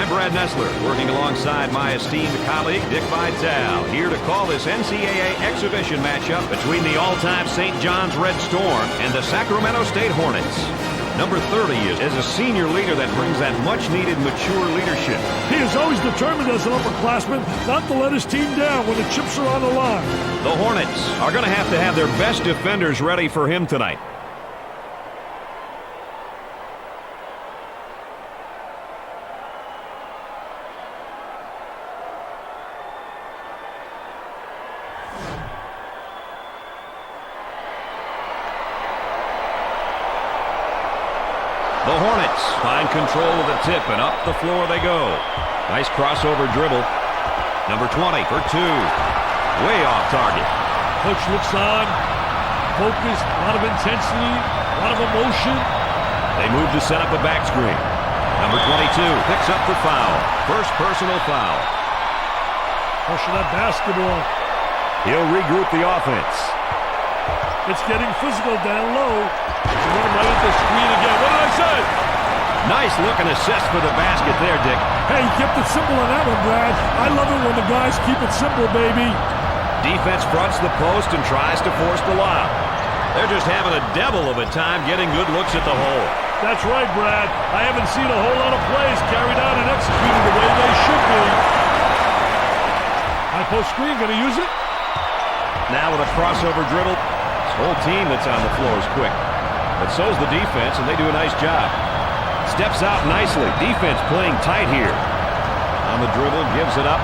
Brad Nessler, working alongside my esteemed colleague, Dick Vitale, here to call this NCAA exhibition matchup between the all-time St. John's Red Storm and the Sacramento State Hornets. Number 30 is a senior leader that brings that much-needed mature leadership. He is always determined as an upperclassman not to let his team down when the chips are on the line. The Hornets are going to have their best defenders ready for him tonight. The Hornets find control of the tip, and up the floor they go. Nice crossover dribble. Number 20 for two. Way off target. Coach looks on, focused, a lot of intensity, a lot of emotion. They move to set up a back screen. Number 22 picks up the foul. First personal foul. Pushing that basketball. He'll regroup the offense. It's getting physical down low. Right at the screen again. What did I say? Nice looking assist for the basket there, Dick. Hey, he kept it simple on that one, Brad. I love it when the guys keep it simple, baby. Defense fronts the post and tries to force the lob. They're just having a devil of a time getting good looks at the hole. That's right, Brad. I haven't seen a whole lot of plays carried out and executed the way they should be. High post screen, gonna use it? Now with a crossover dribble. This whole team that's on the floor is quick. But so's the defense, and they do a nice job. Steps out nicely. Defense playing tight here. On the dribble, gives it up.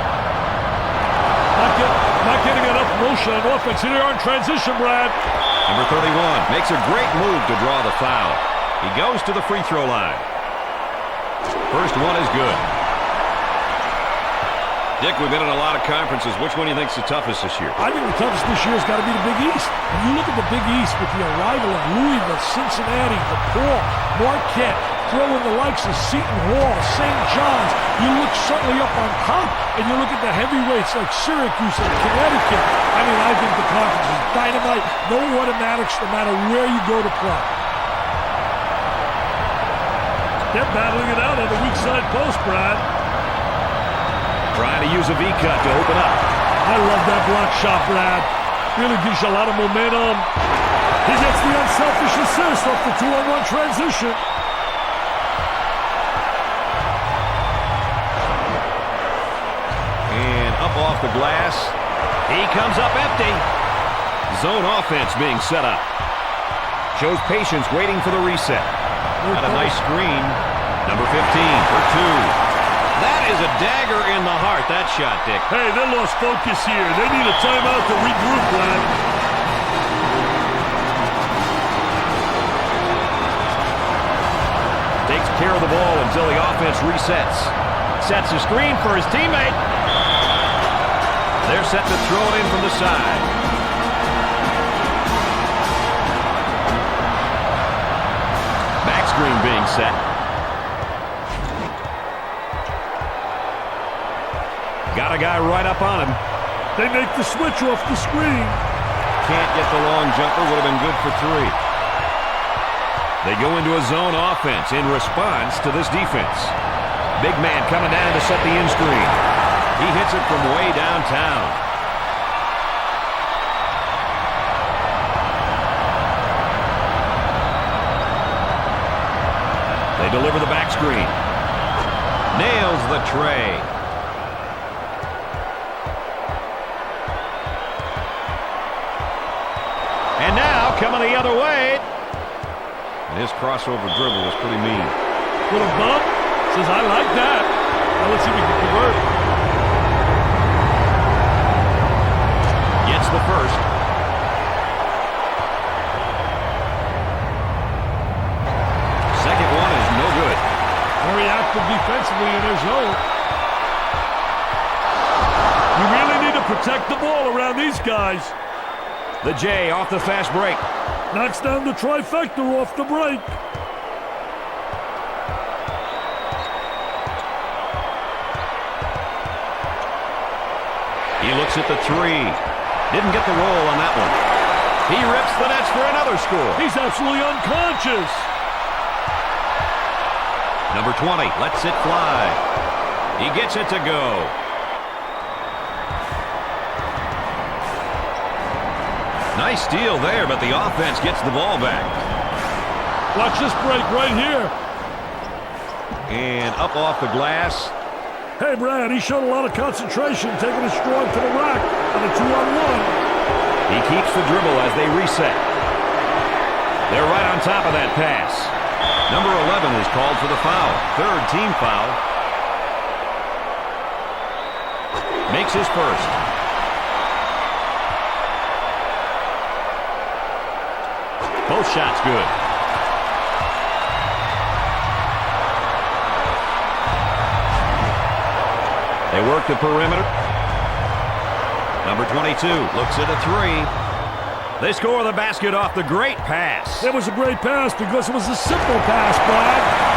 Not getting enough motion on offense. Here they are in transition, Brad. Number 31 makes a great move to draw the foul. He goes to the free throw line. First one is good. Dick, we've been in a lot of conferences. Which one do you think is the toughest this year? I think the toughest this year has got to be the Big East. When you look at the Big East with the arrival of Louisville, Cincinnati, DePaul, Marquette, throw in the likes of Seton Hall, St. John's, you look certainly up on top, and you look at the heavyweights like Syracuse and Connecticut. I mean, I think the conference is dynamite. No automatics no matter where you go to play. They're battling it out on the weak side post, Brad. Trying to use a V-cut to open up. I love that block shot, Brad. Really gives you a lot of momentum. He gets the unselfish assist off the 2-on-1 transition. And up off the glass. He comes up empty. Zone offense being set up. Shows patience waiting for the reset. Got a nice screen. Number 15 for two. That is a dagger in the heart, that shot, Dick. Hey, they lost focus here. They need a timeout to regroup, Brad. Takes care of the ball until the offense resets. Sets a screen for his teammate. They're set to throw it in from the side. Back screen being set. Got a guy right up on him. They make the switch off the screen. Can't get the long jumper. Would have been good for three. They go into a zone offense in response to this defense. Big man coming down to set the in screen. He hits it from way downtown. They deliver the back screen. Nails the tray. And now, coming the other way. And his crossover dribble was pretty mean. With a bump. Says, I like that. Now let's see if he can convert. Gets the first. Second one is no good. Very active defensively in his zone. You really need to protect the ball around these guys. The J off the fast break. Knocks down the trifecta off the break. He looks at the three. Didn't get the roll on that one. He rips the nets for another score. He's absolutely unconscious. Number 20 lets it fly. He gets it to go. Nice steal there, but the offense gets the ball back. Watch this break right here. And up off the glass. Hey, Brad, he showed a lot of concentration, taking a strong to the rack on a 2-on-1. He keeps the dribble as they reset. They're right on top of that pass. Number 11 is called for the foul. Third team foul. Makes his first. Both shots good. They work the perimeter. Number 22 looks at a three. They score the basket off the great pass. It was a great pass because it was a simple pass, Brad.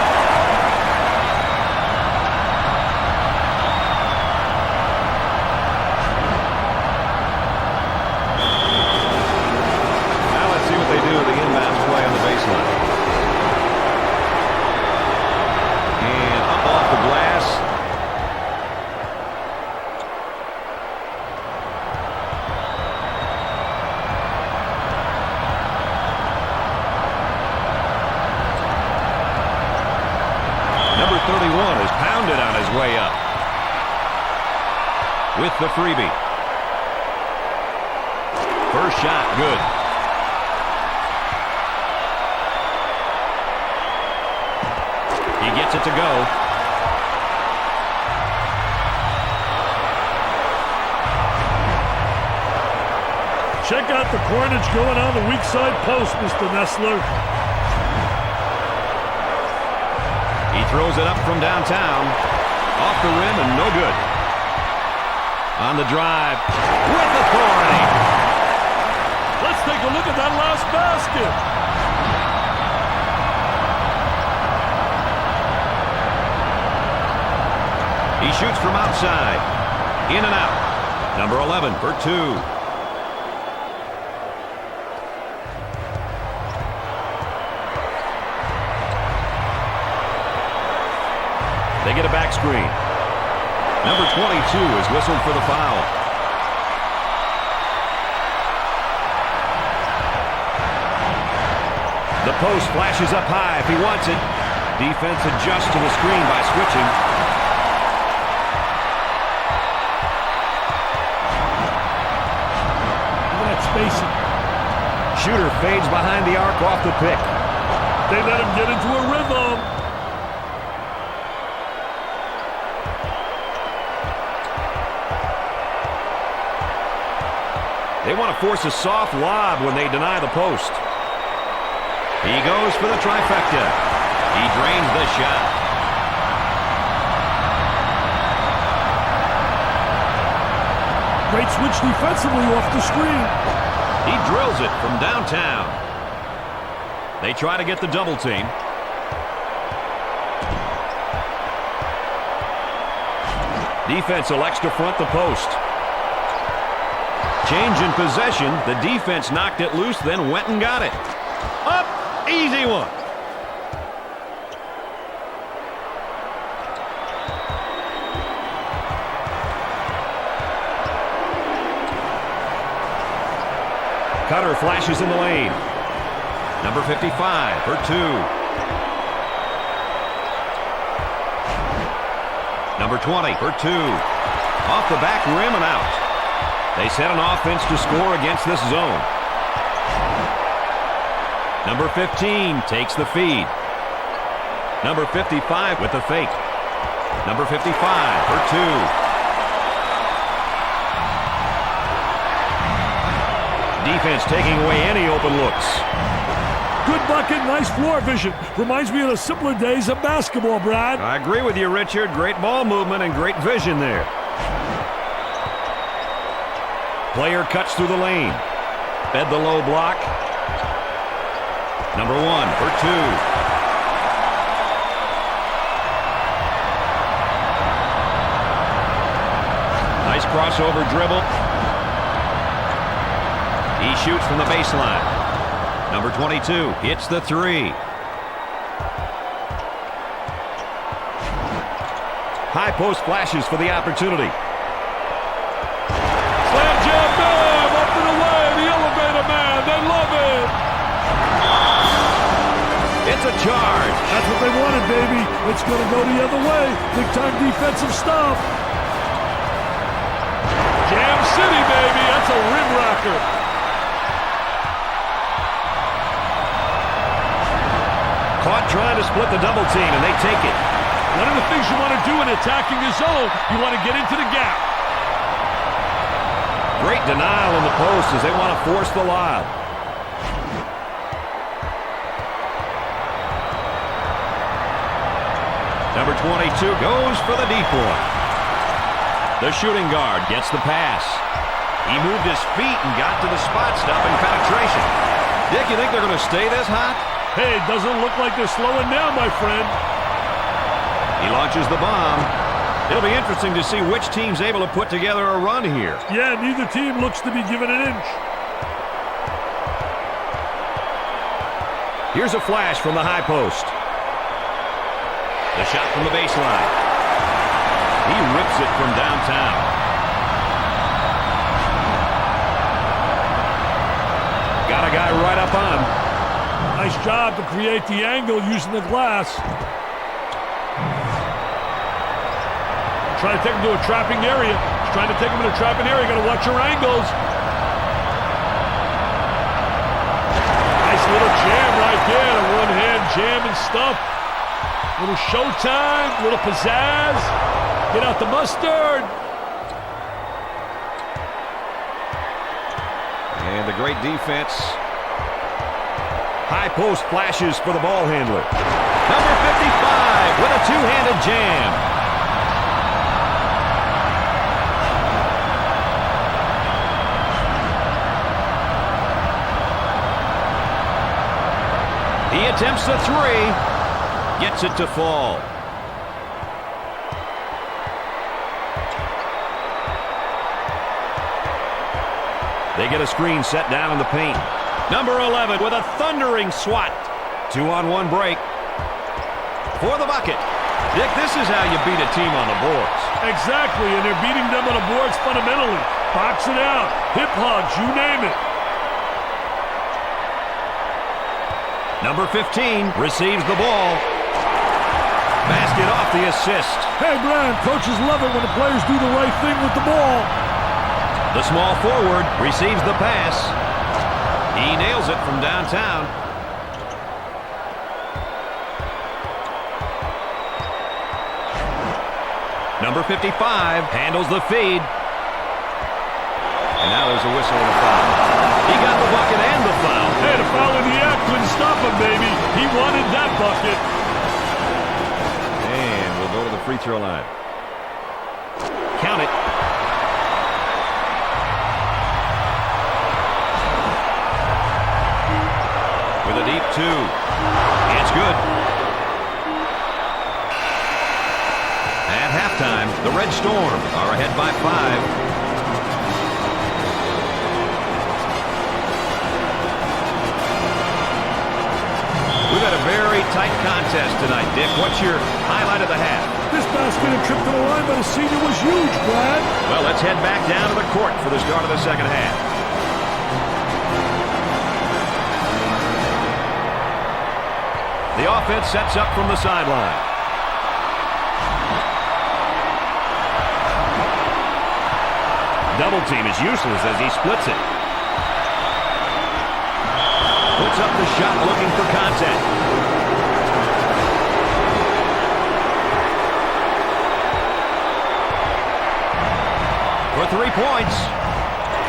With the freebie. First shot, good. He gets it to go. Check out the carnage going on the weak side post, Mr. Nessler. He throws it up from downtown. Off the rim and no good. On the drive, with authority. Let's take a look at that last basket. He shoots from outside. In and out. Number 11 for two. They get a back screen. Number 22 is whistled for the foul. The post flashes up high if he wants it. Defense adjusts to the screen by switching. Look at that spacing. Shooter fades behind the arc off the pick. They let him get into a rhythm. They want to force a soft lob when they deny the post. He goes for the trifecta. He drains the shot. Great switch defensively off the screen. He drills it from downtown. They try to get the double team. Defense elects to front the post. Change in possession. The defense knocked it loose, then went and got it. Up. Easy one. Cutter flashes in the lane. Number 55 for two. Number 20 for two. Off the back rim and out. They set an offense to score against this zone. Number 15 takes the feed. Number 55 with the fake. Number 55 for two. Defense taking away any open looks. Good bucket, nice floor vision. Reminds me of the simpler days of basketball, Brad. I agree with you, Richard. Great ball movement and great vision there. Player cuts through the lane. Fed the low block. Number 1 for two. Nice crossover dribble. He shoots from the baseline. Number 22 hits the three. High post flashes for the opportunity. Slam jam, bam, up and away, the elevator man, they love it. It's a charge. That's what they wanted, baby. It's going to go the other way. Big-time defensive stuff. Jam City, baby. That's a rim rocker. Caught trying to split the double team, and they take it. One of the things you want to do in attacking the zone, you want to get into the gap. Great denial in the post as they want to force the lob. Number 22 goes for the deep one. The shooting guard gets the pass. He moved his feet and got to the spot, stopping penetration. Dick, you think they're going to stay this hot? Hey, doesn't look like they're slowing down, my friend. He launches the bomb. It'll be interesting to see which team's able to put together a run here. Yeah, neither team looks to be giving an inch. Here's a flash from the high post. The shot from the baseline. He rips it from downtown. Got a guy right up on him. Nice job to create the angle using the glass. Trying to take him to a trapping area. He's trying to take him in a trapping area. Got to watch your angles. Nice little jam right there. A one-hand jam and stuff. Little showtime, little pizzazz. Get out the mustard. And the great defense. High post flashes for the ball handler. Number 55 with a two-handed jam. He attempts the three. Gets it to fall. They get a screen set down in the paint. Number 11 with a thundering swat. 2-on-1 break. For the bucket. Dick, this is how you beat a team on the boards. Exactly, and they're beating them on the boards fundamentally. Box it out, hip hugs, you name it. Number 15 receives the ball. Basket off the assist. Hey, Brian, coaches love it when the players do the right thing with the ball. The small forward receives the pass. He nails it from downtown. Number 55 handles the feed. And now there's a whistle and a foul. He got the bucket and the foul. Hey, the foul in the act couldn't stop him, baby. He wanted that bucket. And we'll go to the free throw line. Count it. With a deep two. It's good. At halftime, the Red Storm are ahead by 5. We've had a very tight contest tonight, Dick. What's your highlight of the half? This basket and trip to the line by the senior was huge, Brad. Well, let's head back down to the court for the start of the second half. The offense sets up from the sideline. Double team is useless as he splits it. Puts up the shot looking for contact. For 3 points.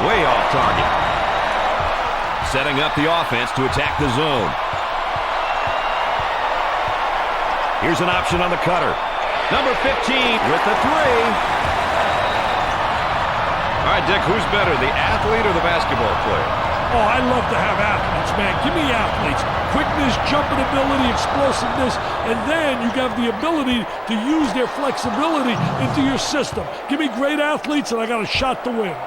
Way off target. Setting up the offense to attack the zone. Here's an option on the cutter. Number 15 with the three. All right, Dick, who's better, the athlete or the basketball player? Oh, I love to have athletes, man. Give me athletes. Quickness, jumping ability, explosiveness, and then you have the ability to use their flexibility into your system. Give me great athletes, and I got a shot to win.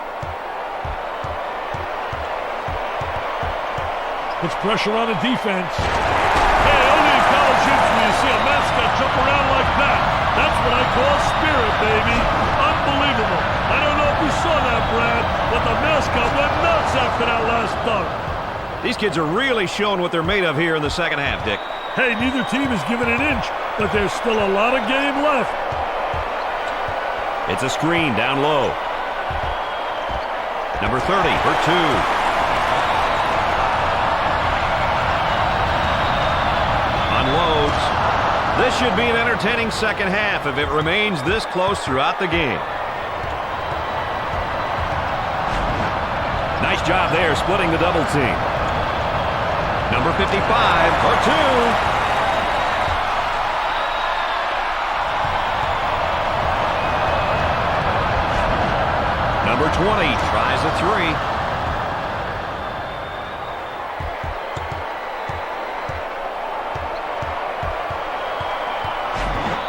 Puts pressure on the defense. Hey, only in college history you see a mascot jump around like that. That's what I call spirit. These kids are really showing what they're made of here in the second half, Dick. Hey, neither team has given an inch, but there's still a lot of game left. It's a screen down low. Number 30 for 2. Unloads. This should be an entertaining second half if it remains this close throughout the game. Nice job there splitting the double team. Number 55 for 2. Number 20 tries a 3.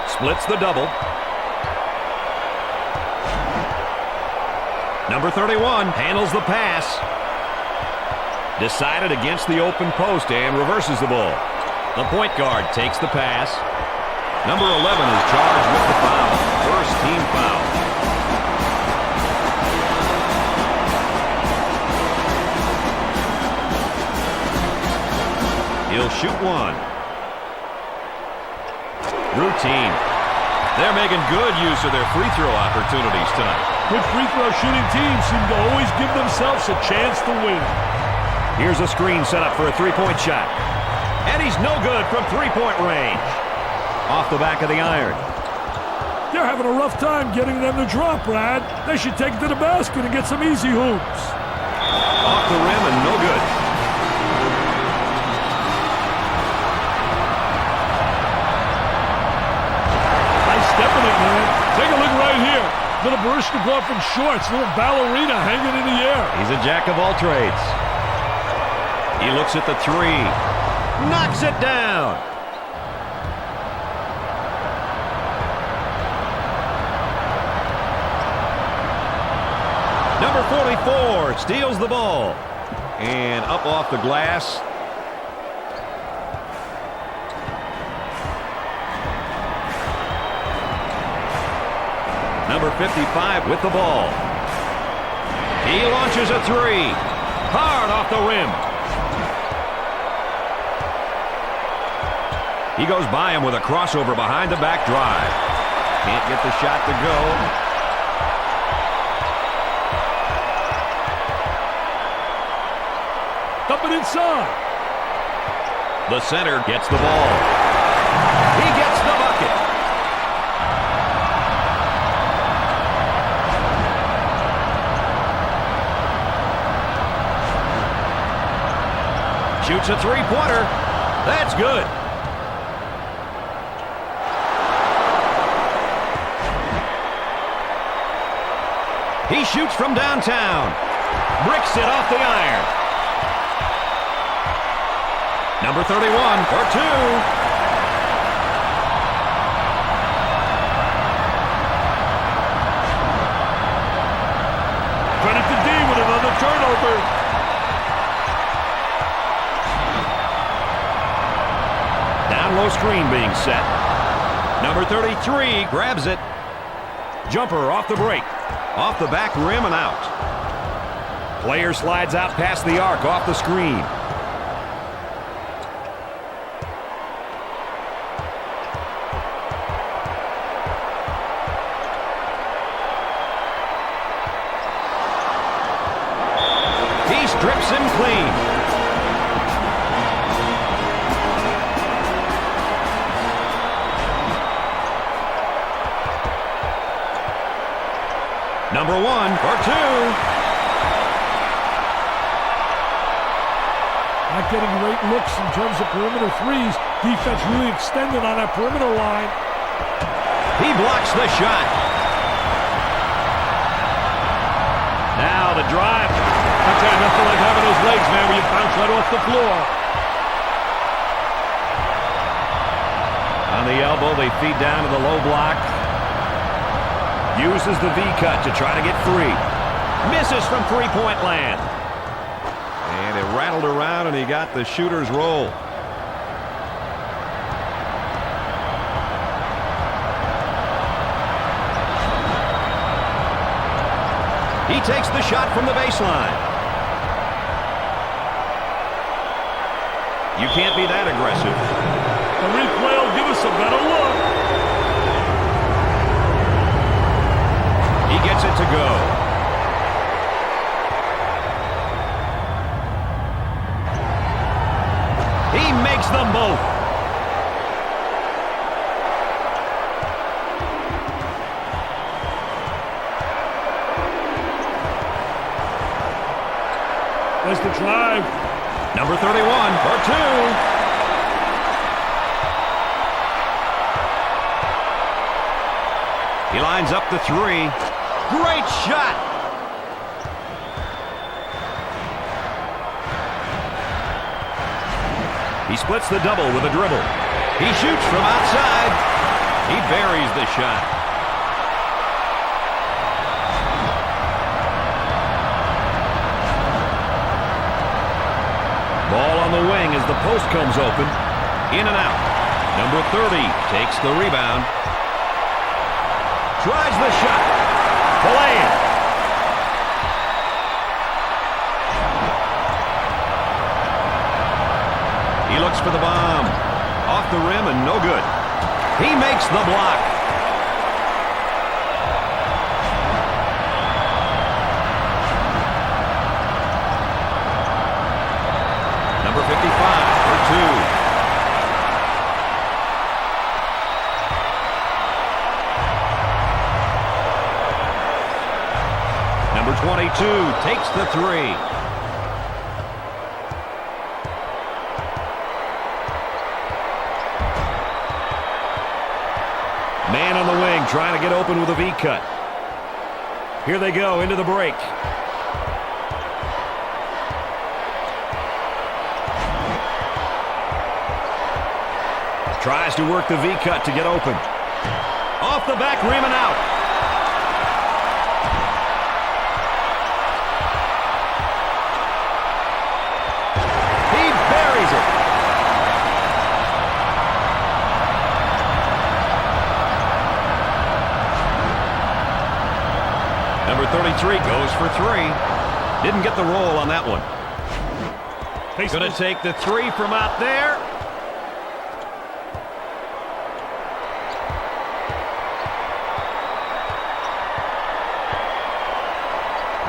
Splits the double. Number 31 handles the pass. Decided against the open post and reverses the ball. The point guard takes the pass. Number 11 is charged with the foul. First team foul. He'll shoot one. Routine. They're making good use of their free throw opportunities tonight. Good free throw shooting teams seem to always give themselves a chance to win. Here's a screen set up for a three-point shot. And he's no good from three-point range. Off the back of the iron. They're having a rough time getting them to drop, Brad. They should take it to the basket and get some easy hoops. Off the rim and no good. Nice stepping it, man. Take a look right here. Little Baryshnikov in shorts, little ballerina hanging in the air. He's a jack of all trades. He looks at the 3. Knocks it down. Number 44 steals the ball. And up off the glass. Number 55 with the ball. He launches a 3. Hard off the rim. He goes by him with a crossover behind the back drive. Can't get the shot to go. Up and inside. The center gets the ball. He gets the bucket. Shoots a three-pointer. That's good. He shoots from downtown. Bricks it off the iron. Number 31 for 2. Credit to D with another turnover. Down low screen being set. Number 33 grabs it. Jumper off the break. Off the back rim and out. Player slides out past the arc off the screen. He strips him clean. Number 1 for 2. Not getting great looks in terms of perimeter threes. Defense really extended on that perimeter line. He blocks the shot. Now the drive. I tell you, nothing like having those legs, man, where you bounce right off the floor. On the elbow, they feed down to the low block. Uses the V-cut to try to get free. Misses from three-point land. And it rattled around, and he got the shooter's roll. He takes the shot from the baseline. You can't be that aggressive. The replay will give us a better look. He gets it to go. He makes them both. There's the drive. Number 31 for two. He lines up the three. Great shot. He splits the double with a dribble. He shoots from outside. He buries the shot. Ball on the wing as the post comes open. In and out. Number 30 takes the rebound. Tries the shot. Play. He looks for the bomb. Off the rim and no good. He makes the block. Number 55 for two. Number 22 takes the three. Man on the wing trying to get open with a V-cut. Here they go into the break. Tries to work the V-cut to get open. Off the back rim and out. He buries it. Number 33 goes for three. Didn't get the roll on that one. Going to take the three from out there.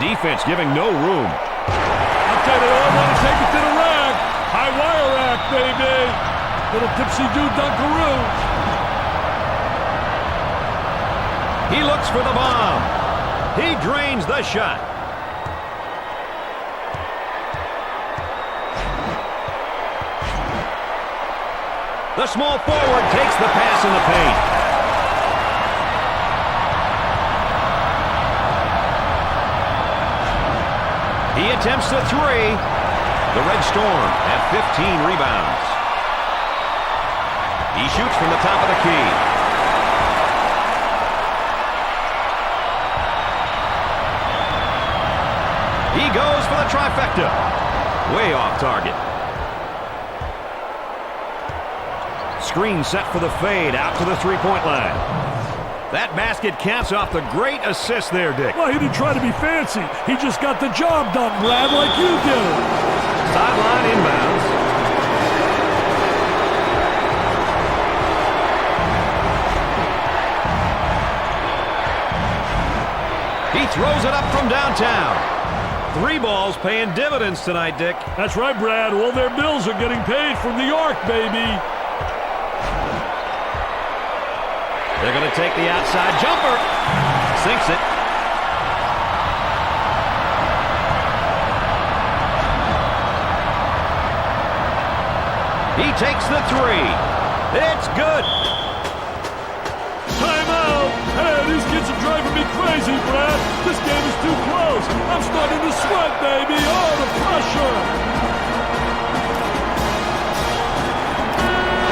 Defense giving no room. I'll tell you, they all want to take it to the rack. High wire rack, baby. Little tipsy-do dunkaroo. He looks for the bomb. He drains the shot. The small forward takes the pass in the paint. He attempts the three. The Red Storm at 15 rebounds. He shoots from the top of the key. He goes for the trifecta. Way off target. Screen set for the fade out to the three-point line. That basket counts off the great assist there, Dick. Well, he didn't try to be fancy. He just got the job done, Brad, like you do. Sideline inbounds. He throws it up from downtown. Three balls paying dividends tonight, Dick. That's right, Brad. All their bills are getting paid from New York, baby. They're going to take the outside jumper. Sinks it. He takes the three. It's good. Timeout. Hey, these kids are driving me crazy, Brad. This game is too close. I'm starting to sweat, baby. Oh, the pressure.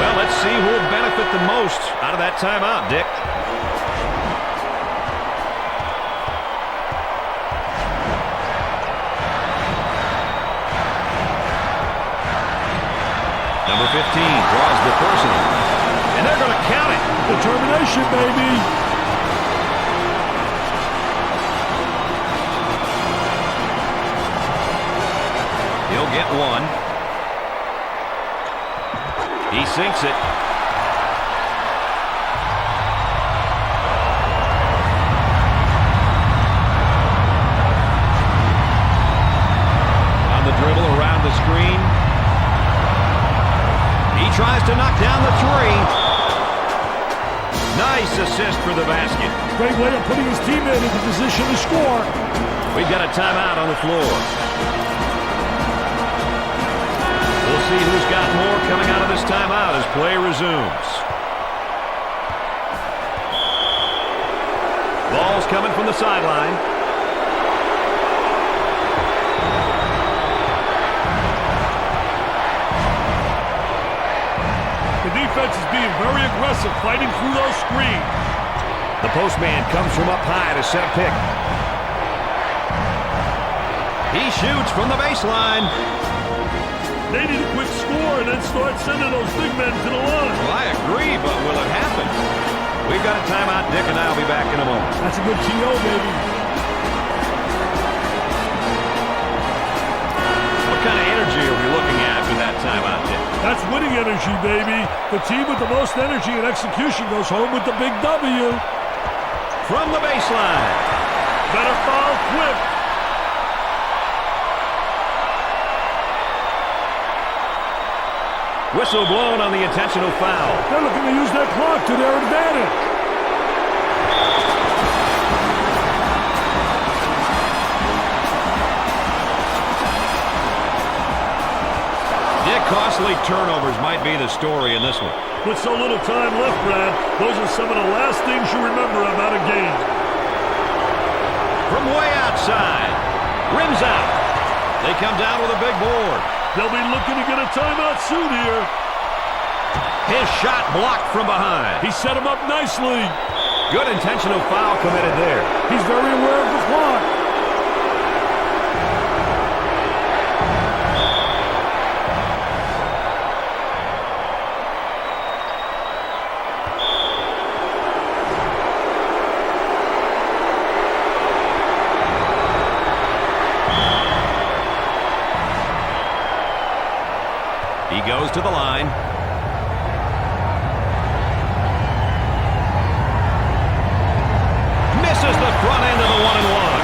Well, let's see who will benefit the most out of that timeout, Dick. Number 15 draws the personal. And they're going to count it. Determination, baby. He'll get one. He sinks it. On the dribble around the screen. He tries to knock down the three. Nice assist for the basket. Great way of putting his teammate into position to score. We've got a timeout on the floor. We'll see who's got more coming out of this timeout as play resumes. Ball's coming from the sideline. The defense is being very aggressive, fighting through those screens. The postman comes from up high to set a pick. He shoots from the baseline. They need a quick score and then start sending those big men to the line. Well, I agree, but will it happen? We've got a timeout, Dick, and I'll be back in a moment. That's a good TO, baby. What kind of energy are we looking at with that timeout, Dick? That's winning energy, baby. The team with the most energy and execution goes home with the big W. From the baseline. Better foul quick. Whistle blown on the intentional foul. They're looking to use their clock to their advantage. Dick, costly turnovers might be the story in this one. With so little time left, Brad, those are some of the last things you remember about a game. From way outside. Rims out. They come down with a big board. They'll be looking to get a timeout soon here. His shot blocked from behind. He set him up nicely. Good intentional foul committed there. He's very aware of the clock. He goes to the line. Misses the front end of the 1-and-1.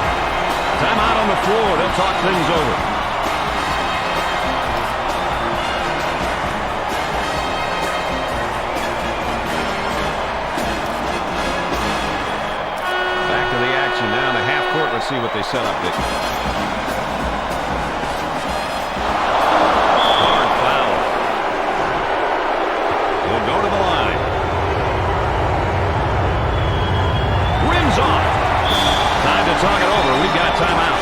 Timeout on the floor. They'll talk things over. Back to the action now in the half court. Let's see what they set up, Dick. Go to the line. Rims off. Time to talk it over. We've got timeout.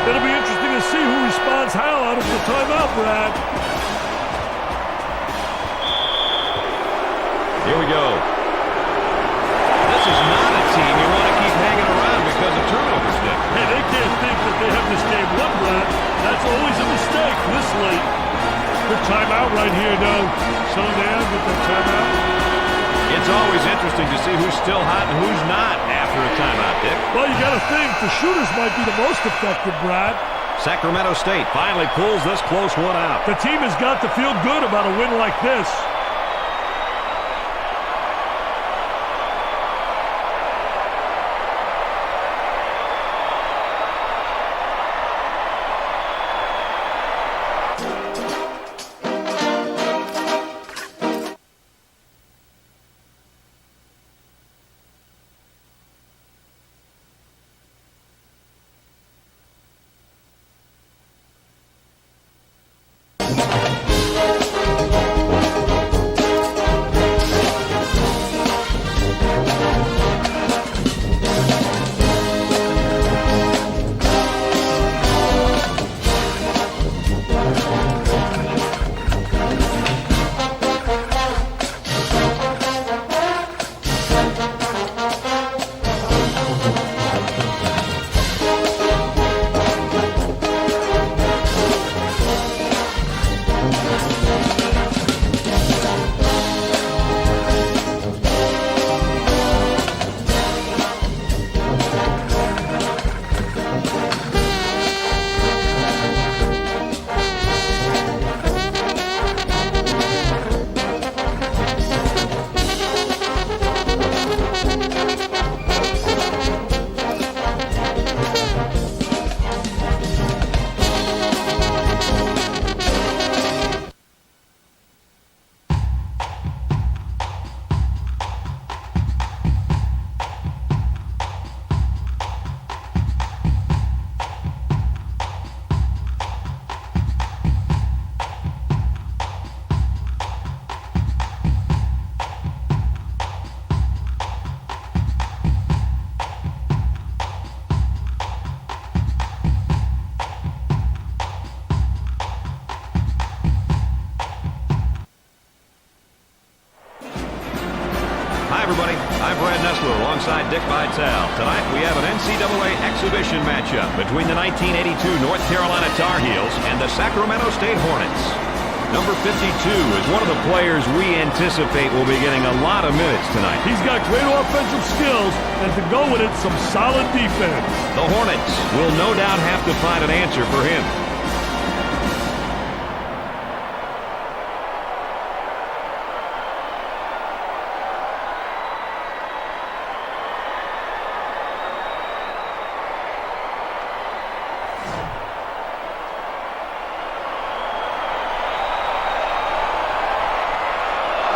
It'll be interesting to see who responds how out of the timeout, Brad. Here we go. This is not a team you want to keep hanging around because of turnovers, Dick. Hey, they can't think that they have this game won, Brad. That's always a mistake this late. Good timeout right here, though. Settle down with the timeout. It's always interesting to see who's still hot and who's not after a timeout, Dick. Well, you got to think the shooters might be the most effective, Brad. Sacramento State finally pulls this close one out. The team has got to feel good about a win like this. Dick Vitale. Tonight we have an NCAA exhibition matchup between the 1982 North Carolina Tar Heels and the Sacramento State Hornets. Number 52 is one of the players we anticipate will be getting a lot of minutes tonight. He's got great offensive skills, and to go with it, some solid defense. The Hornets will no doubt have to find an answer for him.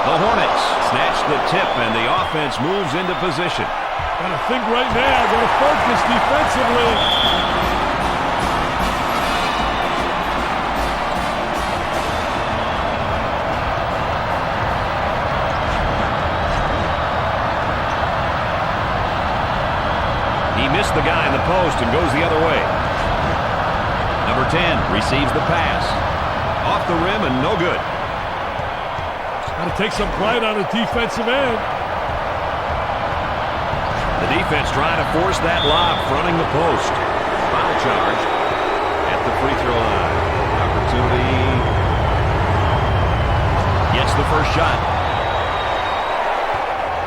The Hornets snatch the tip, and the offense moves into position. Gotta think right now, gotta focus defensively. He missed the guy in the post and goes the other way. Number 10 receives the pass. Off the rim and no good. Got to take some pride on the defensive end. The defense trying to force that lob, fronting the post. Foul charge at the free throw line. Opportunity. Gets the first shot.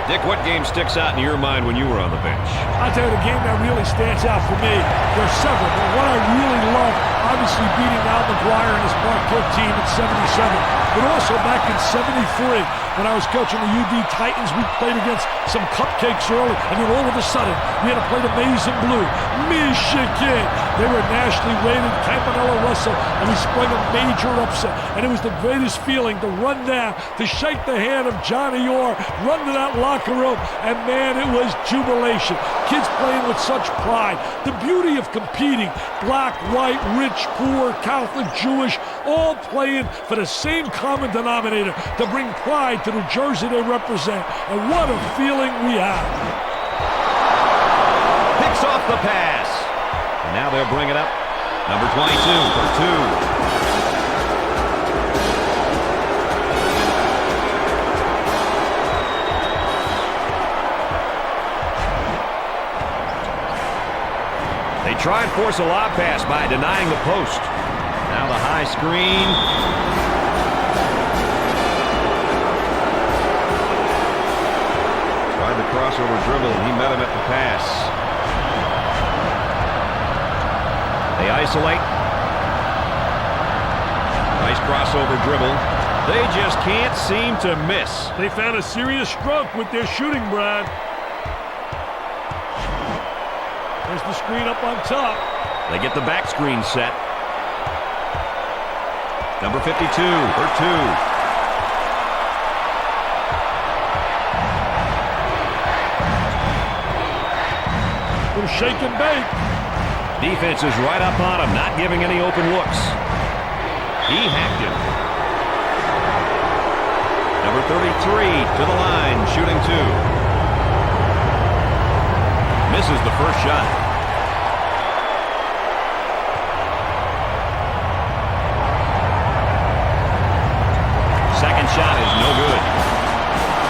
Dick, what game sticks out in your mind when you were on the bench? I'll tell you the game that really stands out for me. There's several, but what I really love, obviously beating Al McGuire and his Marquette team in '77, but also back in '73 when I was coaching the UD Titans. We played against some cupcakes early, and then all of a sudden we had to play the Maize and Blue, Michigan. They were nationally rated, Campanella Russell, and we sprung a major upset. And it was the greatest feeling to run down, to shake the hand of Johnny Orr, run to that locker room, and man, it was jubilation. Kids playing with such pride. The beauty of competing, black, white, rich, poor, Catholic, Jewish, all playing for the same common denominator, to bring pride to the jersey they represent. And what a feeling we have. Picks off the pass. And now they'll bring it up. Number 22 for two. They try and force a lob pass by denying the post. Now the high screen. Tried the crossover dribble, and he met him at the pass. They isolate. Nice crossover dribble. They just can't seem to miss. They found a serious stroke with their shooting, Brad. There's the screen up on top. They get the back screen set. Number 52 for two. Little shake and bake. Defense is right up on him, not giving any open looks. He hacked him. Number 33 to the line, shooting two. Misses the first shot. Second shot is no good.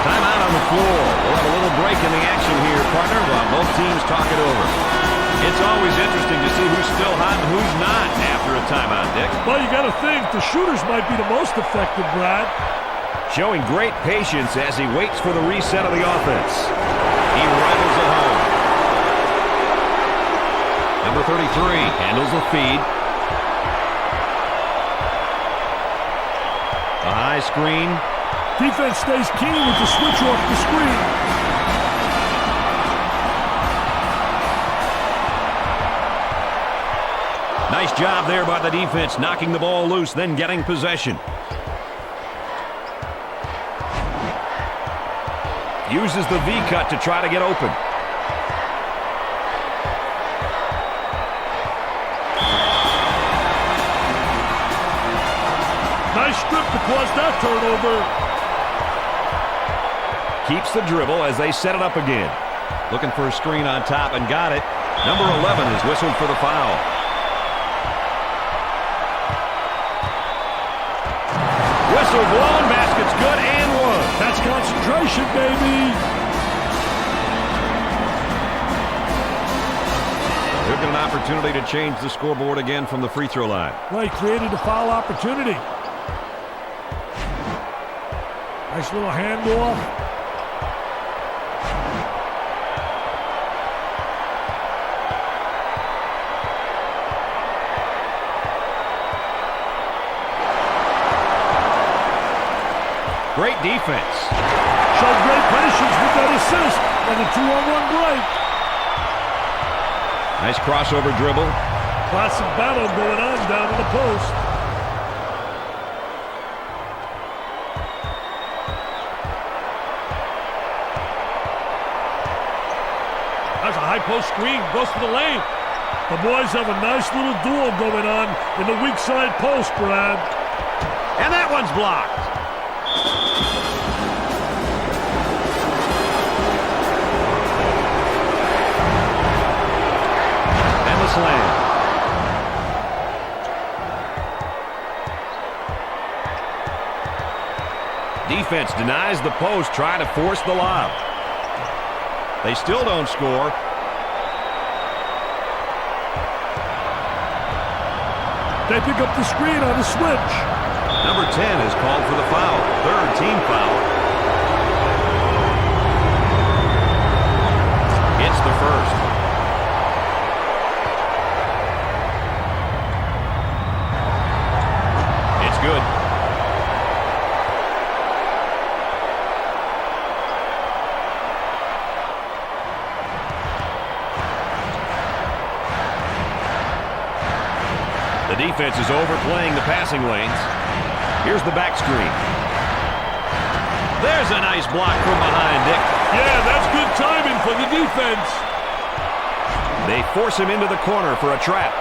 Timeout on the floor. We'll have a little break in the action here, partner, while both teams talk it over. It's always interesting to see who's still hot and who's not after a timeout, Dick. Well, you got to think the shooters might be the most effective, Brad. Showing great patience as he waits for the reset of the offense. He rifles it home. Number 33 handles the feed. A high screen. Defense stays keen with the switch off the screen. Nice job there by the defense, knocking the ball loose, then getting possession. Uses the V-cut to try to get open. Nice strip to cause that turnover. Keeps the dribble as they set it up again. Looking for a screen on top and got it. Number 11 is whistled for the foul. Whistle blown, basket's good and one. That's concentration, baby. opportunity to change the scoreboard again from the free throw line. Well, he created a foul opportunity. Nice little handoff. Great defense. Showed great patience with that assist and the 2-on-1 break. Nice crossover dribble. Classic battle going on down in the post. That's a high post screen. Goes to the lane. The boys have a nice little duel going on in the weak side post, Brad. And that one's blocked. Slam. Defense denies the post, trying to force the lob. They still don't score. They pick up the screen on the switch. Number 10 is called for the foul. Third team foul. It's the first. Good. The defense is overplaying the passing lanes. Here's the back screen. There's a nice block from behind, Dick. Yeah, that's good timing for the defense. They force him into the corner for a trap.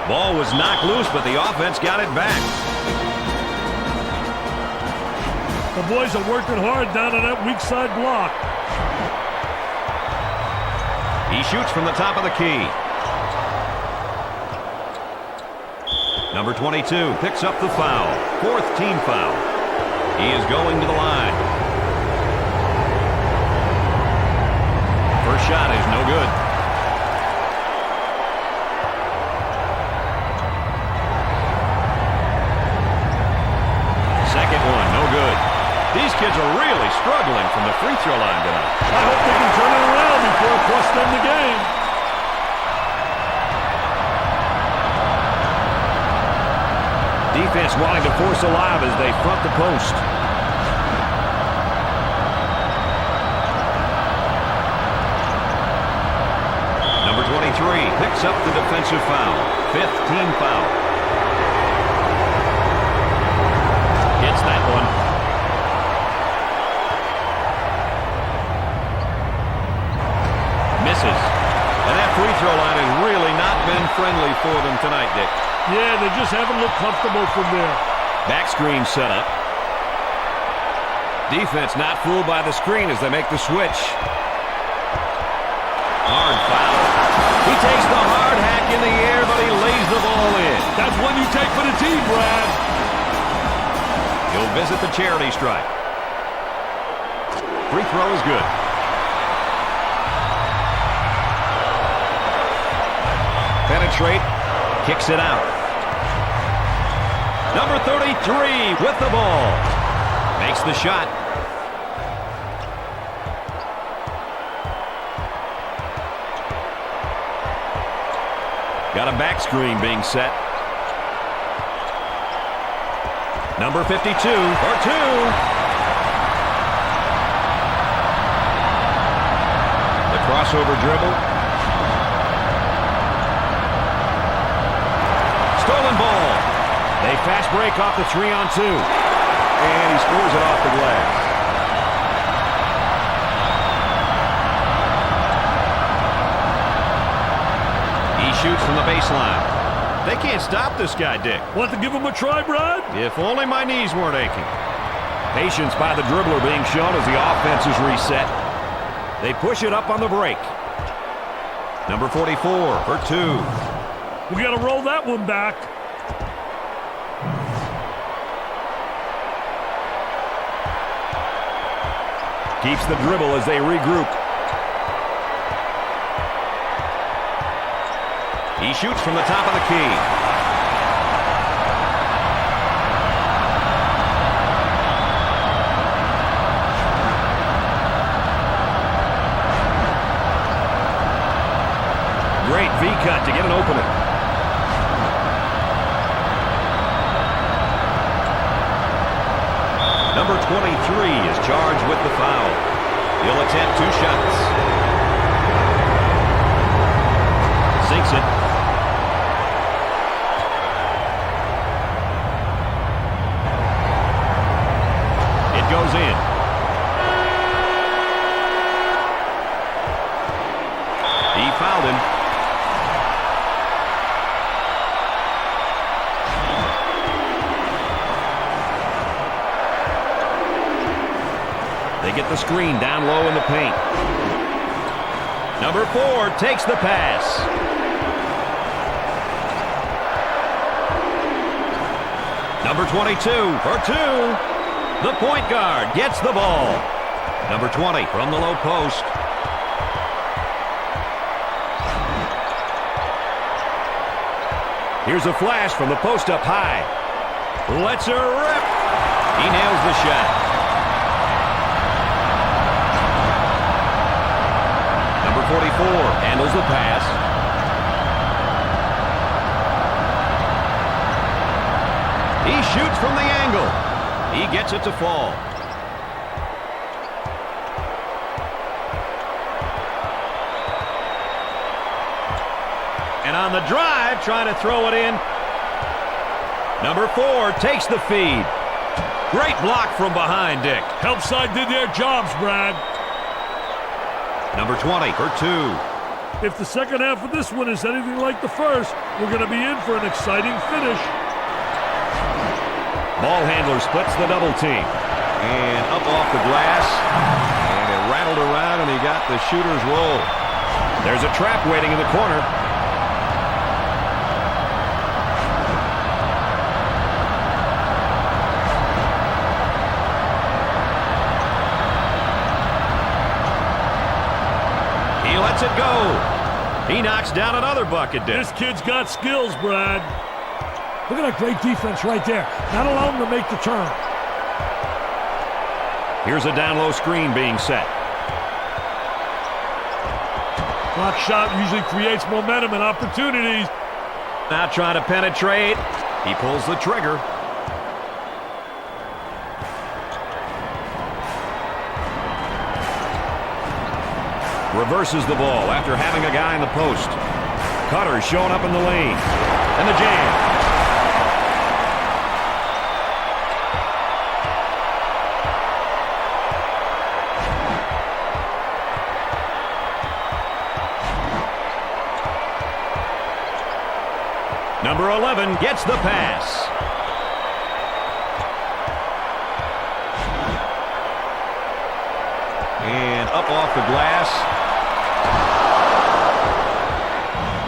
Ball was knocked loose, but the offense got it back. The boys are working hard down on that weak side block. He shoots from the top of the key. Number 22 picks up the foul. Fourth team foul. He is going to the line. First shot is no good. Second one, no good. These kids are really struggling from the free throw line tonight. I hope they can turn it around before it costs them the game. Defense wanting to force a lob as they front the post. Number 23 picks up the defensive foul. Fifth team foul. Hits that one. Misses. And that free throw line has really not been friendly for them tonight, Dick. Yeah, they just haven't looked comfortable from there. Back screen set up. Defense not fooled by the screen as they make the switch. Hard foul. He takes the hard hack in the air, but he lays the ball in. That's one you take for the team, Brad. He'll visit the charity stripe. Free throw is good. Penetrate. Kicks it out. Number 33 with the ball. Makes the shot. Got a back screen being set. Number 52 for two. The crossover dribble. Stolen ball. They fast break off the 3-on-2. And he scores it off the glass. He shoots from the baseline. They can't stop this guy, Dick. Want to give him a try, Brad? If only my knees weren't aching. Patience by the dribbler being shown as the offense is reset. They push it up on the break. Number 44 for two. We got to roll that one back. Keeps the dribble as they regroup. He shoots from the top of the key. Great V-cut to get an opening. Number 23 is charged with the foul. He'll attempt 2 shots. Sinks it. It goes in. He fouled him. They get the screen down low in the paint. Number 4 takes the pass. Number 22 for 2. The point guard gets the ball. Number 20 from the low post. Here's a flash from the post up high. Lets her rip. He nails the shot. Number 44 handles the pass. He shoots from the angle. He gets it to fall. And on the drive, trying to throw it in. Number 4 takes the feed. Great block from behind, Dick. Help side did their jobs, Brad. Number 20 for 2. If the second half of this one is anything like the first, we're going to be in for an exciting finish. Ball handler splits the double team. And up off the glass. And it rattled around, and he got the shooter's roll. There's a trap waiting in the corner. He lets it go. He knocks down another bucket. This kid's got skills, Brad. Look at that great defense right there. Not allowing him to make the turn. Here's a down low screen being set. Block shot usually creates momentum and opportunities. Now trying to penetrate. He pulls the trigger. Reverses the ball after having a guy in the post. Cutter's showing up in the lane. And the jam. Number 11 gets the pass. And up off the glass.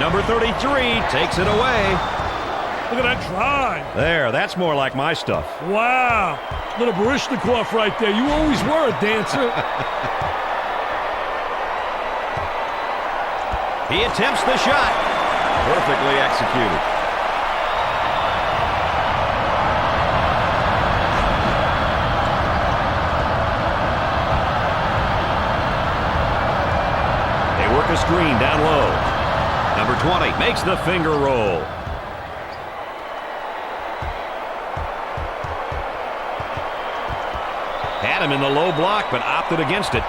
Number 33 takes it away. Look at that drive. There, that's more like my stuff. Wow. Little Barishnikov right there. You always were a dancer. He attempts the shot. Perfectly executed. They work a screen down low. Number 20 makes the finger roll. Had him in the low block, but opted against it.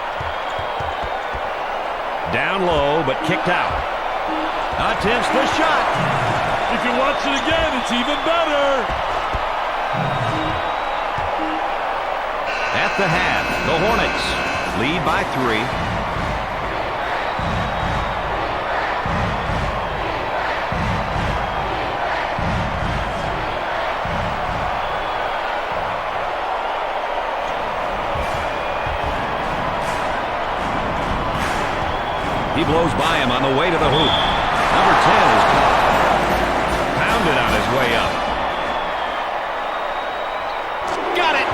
Down low, but kicked out. Attempts the shot. If you watch it again, it's even better. At the half, the Hornets lead by 3. He blows by him on the way to the hoop. Number 10 is pounded on his way up. Got it!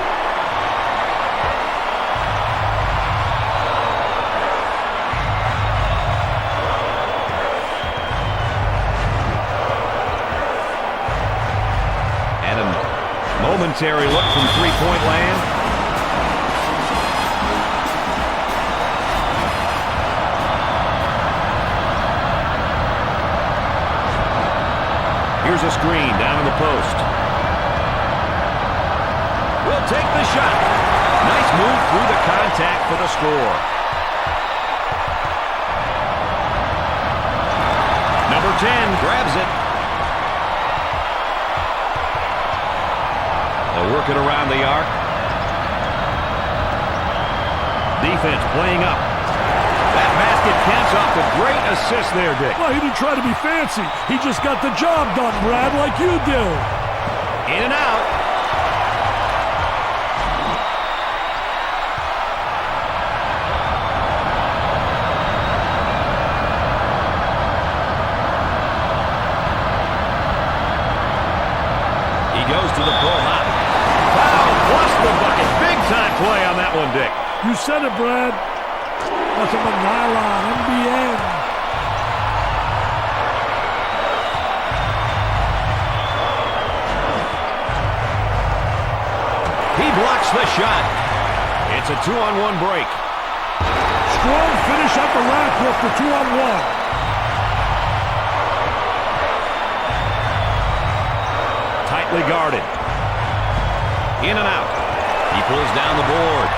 Military look from three-point land. Here's a screen down in the post. Will take the shot. Nice move through the contact for the score. Number 10 grabs it. They'll work it around the arc. Defense playing up. That basket counts off the great assist there, Dick. Well, he didn't try to be fancy. He just got the job done, Brad, like you do. In and out. He goes to the pull hop. Foul plus the bucket. Big time play on that one, Dick. You said it, Brad. Nothing but nylon, NBN. He blocks the shot. It's a 2-on-1 break. Strong finish at the rack with the 2-on-1. Tightly guarded. In and out. He pulls down the board.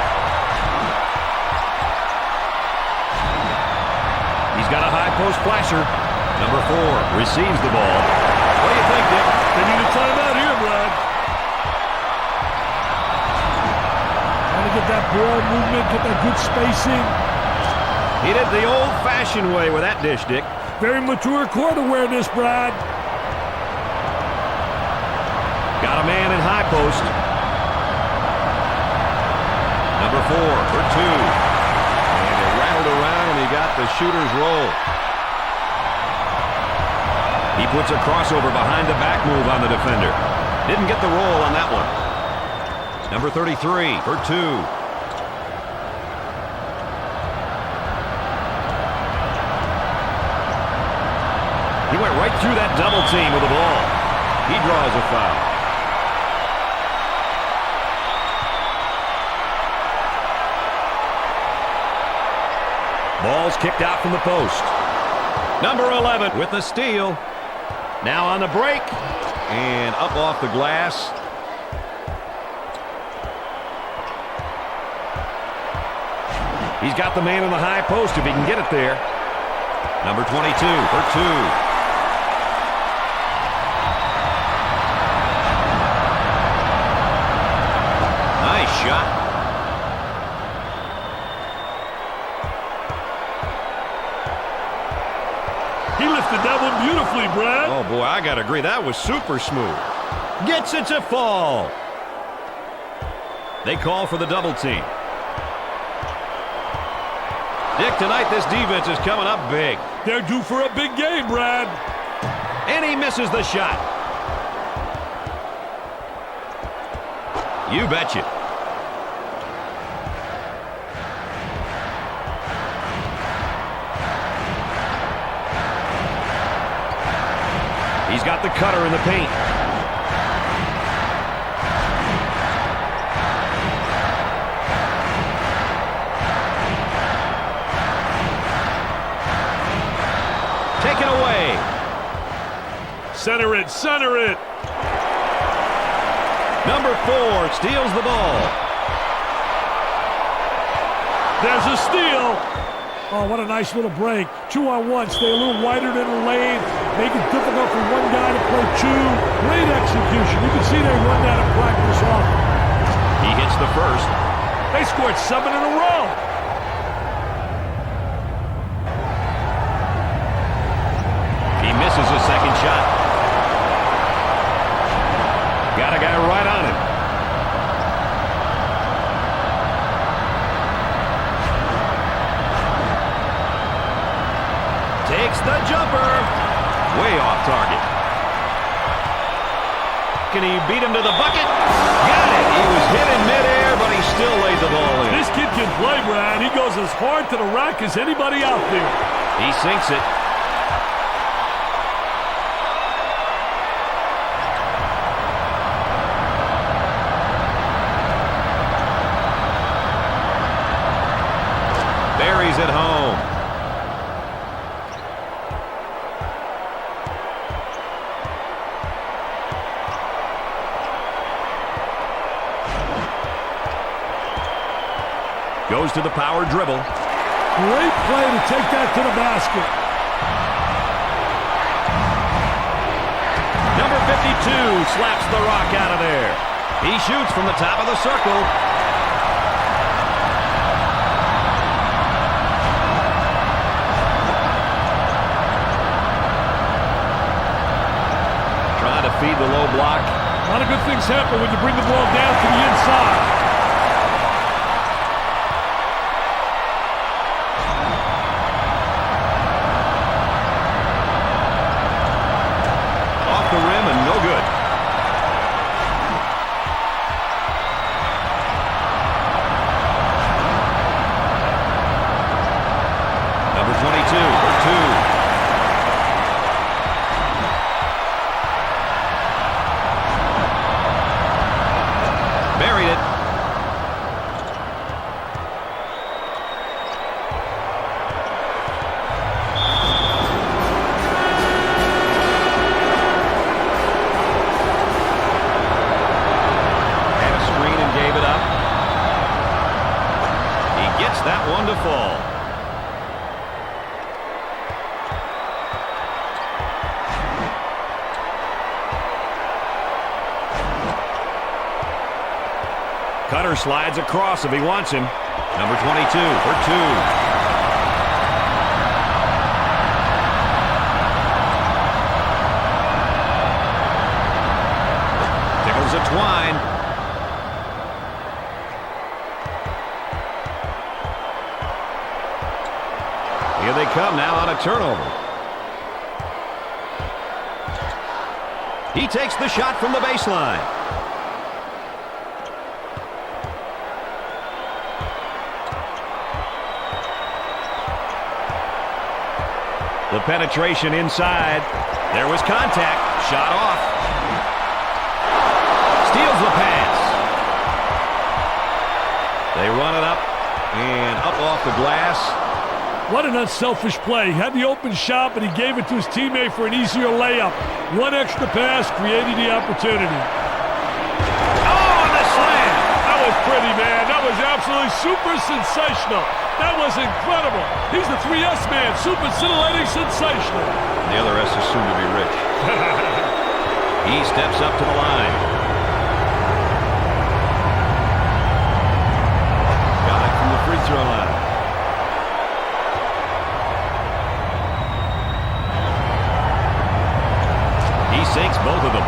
He's got a high post flasher. Number 4 receives the ball. What do you think, Dick? They need a timeout here, Brad. Trying to get that ball movement, get that good spacing. He did the old-fashioned way with that dish, Dick. Very mature court awareness, Brad. Got a man in high post. Number 4 for 2. And it rattled around and he got the shooter's roll. He puts a crossover behind the back move on the defender. Didn't get the roll on that one. Number 33 for 2. He went right through that double team with the ball. He draws a foul. Ball's kicked out from the post. Number 11 with the steal. Now on the break. And up off the glass. He's got the man in the high post if he can get it there. Number 22 for 2. Nice shot. He lifted that one beautifully, Brad. Oh, boy, I got to agree. That was super smooth. Gets it to fall. They call for the double team. Dick, tonight this defense is coming up big. They're due for a big game, Brad. And he misses the shot. You betcha. He's got the cutter in the paint. Taken away. Center it, center it. Number 4 steals the ball. There's a steal. Oh, what a nice little break. 2-on-1. Stay a little wider than the lane. Make it difficult for one guy to play 2. Great execution. You can see they run that in practice often. He hits the first. They scored 7 in a row. He misses his second shot. Got a guy right on him. Takes the jumper. Way off target. Can he beat him to the bucket? Got it. He was hit in midair, but he still laid the ball in. This kid can play, Brad. He goes as hard to the rack as anybody out there. He sinks it. Buries it home. Goes to the power dribble. Great play to take that to the basket. Number 52 slaps the rock out of there. He shoots from the top of the circle. Trying to feed the low block. A lot of good things happen when you bring the ball down to the inside. The rim and no good. Number 22 for two. Buried it. That one to fall. Cutter slides across if he wants him. Number 22 for two. Tickles a twine. Here they come now on a turnover. He takes the shot from the baseline. The penetration inside. There was contact. Shot off. Steals the pass. They run it up and up off the glass. What an unselfish play. He had the open shot, but he gave it to his teammate for an easier layup. One extra pass created the opportunity. Oh, and the slam! That was pretty, man. That was absolutely super sensational. That was incredible. He's the 3S man. Super scintillating sensational. The other S is soon to be rich. He steps up to the line. Got it from the free throw line. He sinks both of them.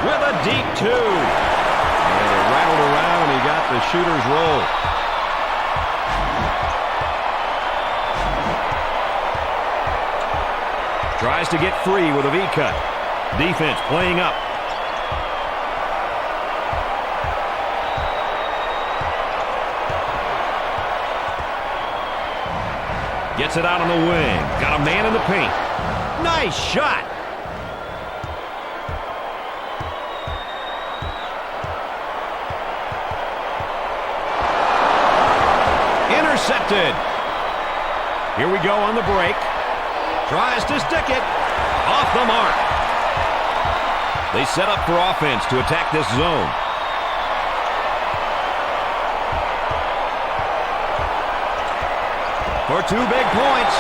With a deep two. And it rattled around and he got the shooter's roll. Tries to get free with a V-cut. Defense playing up. Gets it out on the wing. Got a man in the paint. Nice shot. Intercepted. Here we go on the break. Tries to stick it. Off the mark. They set up for offense to attack this zone. For 2 big points.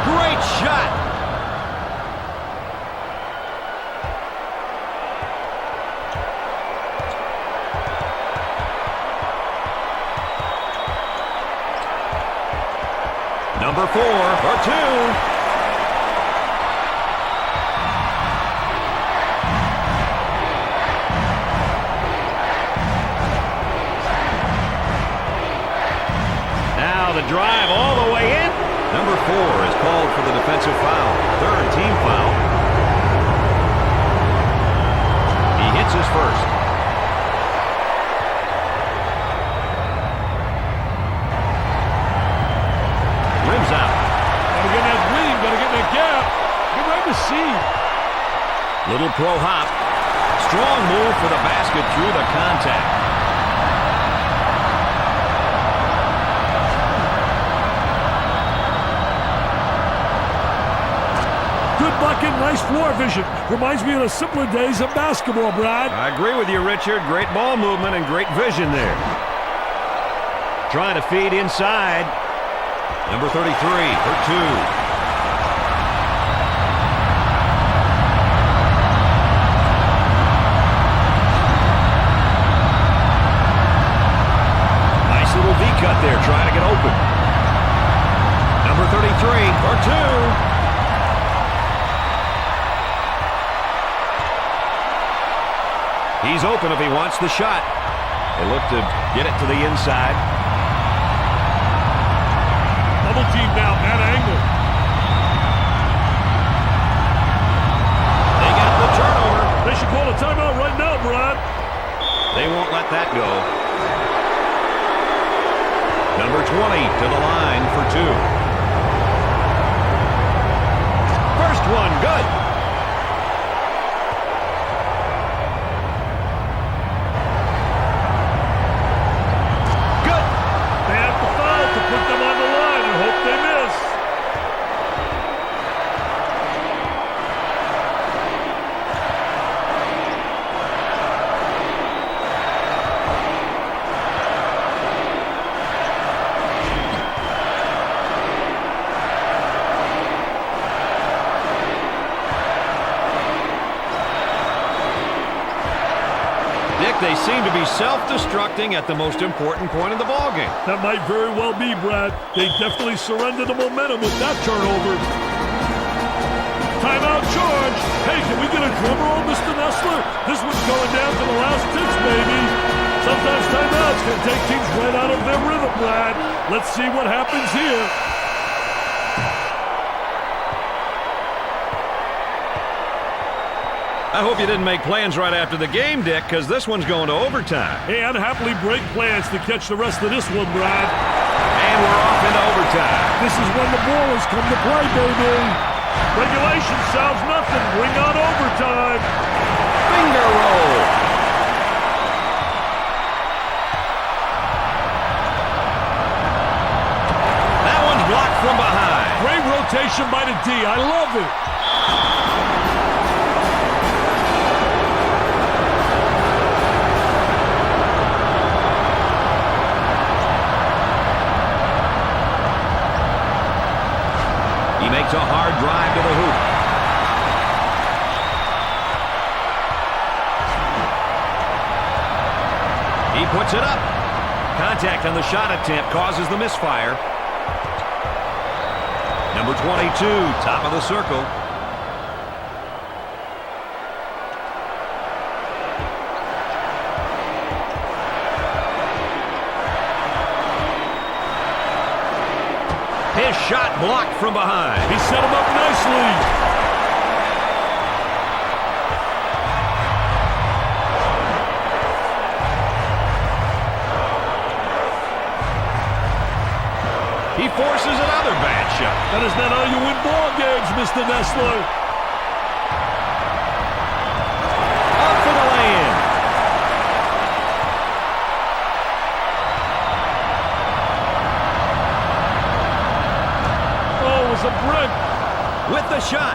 Great shot. Number 4 for 2. Now the drive all the way in. Number 4 is called for the defensive foul. Third Little pro hop. Strong move for the basket through the contact. Good bucket, nice floor vision. Reminds me of the simpler days of basketball, Brad. I agree with you, Richard. Great ball movement and great vision there. Trying to feed inside. Number 33 for two. Nice little V-cut there, trying to get open. Number 33 for two. He's open if he wants the shot. They look to get it to the inside. Double team now, that angle. They got the turnover. They should call a timeout right now, Brad. They won't let that go. Number 20 to the line for two. First one, good. They seem to be self-destructing at the most important point of the ballgame. That might very well be, Brad. They definitely surrendered the momentum with that turnover. Timeout charge. Hey, can we get a drummer on Mr. Nessler? This one's going down to the last pitch, baby. Sometimes timeouts can take teams right out of their rhythm, Brad. Let's see what happens here. I hope you didn't make plans right after the game, Dick, because this one's going to overtime. Hey, I'd happily break plans to catch the rest of this one, Brad. And we're off into overtime. This is when the ballers come to play, baby. Regulation solves nothing. Bring on overtime. Finger roll. That one's blocked from behind. Great rotation by the D. I love it. Makes a hard drive to the hoop. He puts it up. Contact on the shot attempt causes the misfire. Number 22, top of the circle. His shot blocked from behind. He set him up nicely. He forces another bad shot. That is not how you win ball games, Mr. Nessler. Up for the lay-in. A brick. With the shot.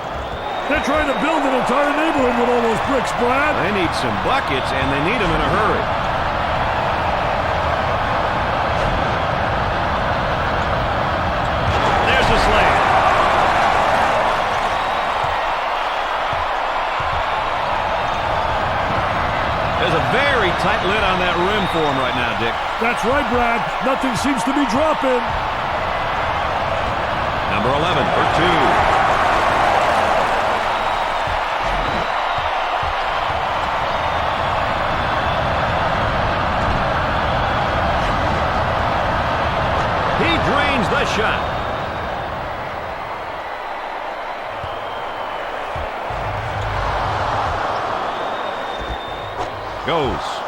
They're trying to build an entire neighborhood with all those bricks, Brad. They need some buckets, and they need them in a hurry. There's the slam. There's a very tight lid on that rim for him right now, Dick. That's right, Brad. Nothing seems to be dropping. Number 11 for two. He drains the shot. Goes.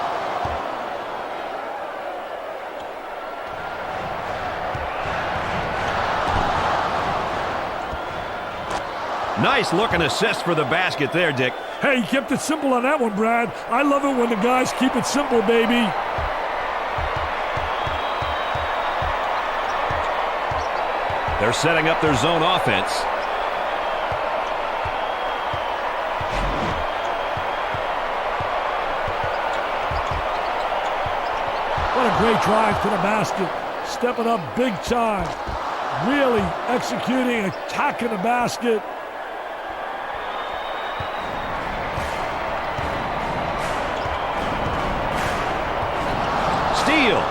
Nice look and assist for the basket there, Dick. Hey, he kept it simple on that one, Brad. I love it when the guys keep it simple, baby. They're setting up their zone offense. What a great drive to the basket. Stepping up big time. Really executing, attacking the basket. Steal.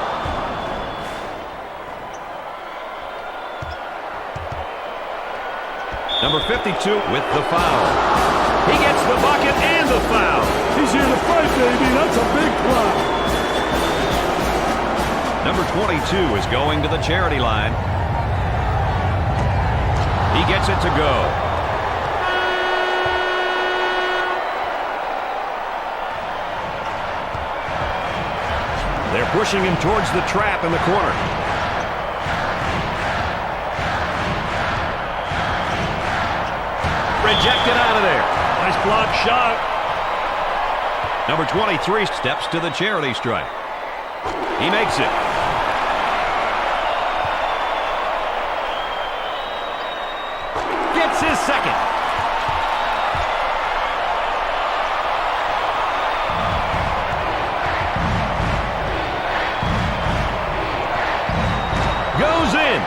Number 52 with the foul. He gets the bucket and the foul. He's here to fight, baby. That's a big play. Number 22 is going to the charity line. He gets it to go. They're pushing him towards the trap in the corner. Rejected out of there. Nice block shot. Number 23 steps to the charity stripe. He makes it. Gets his second. Goes in.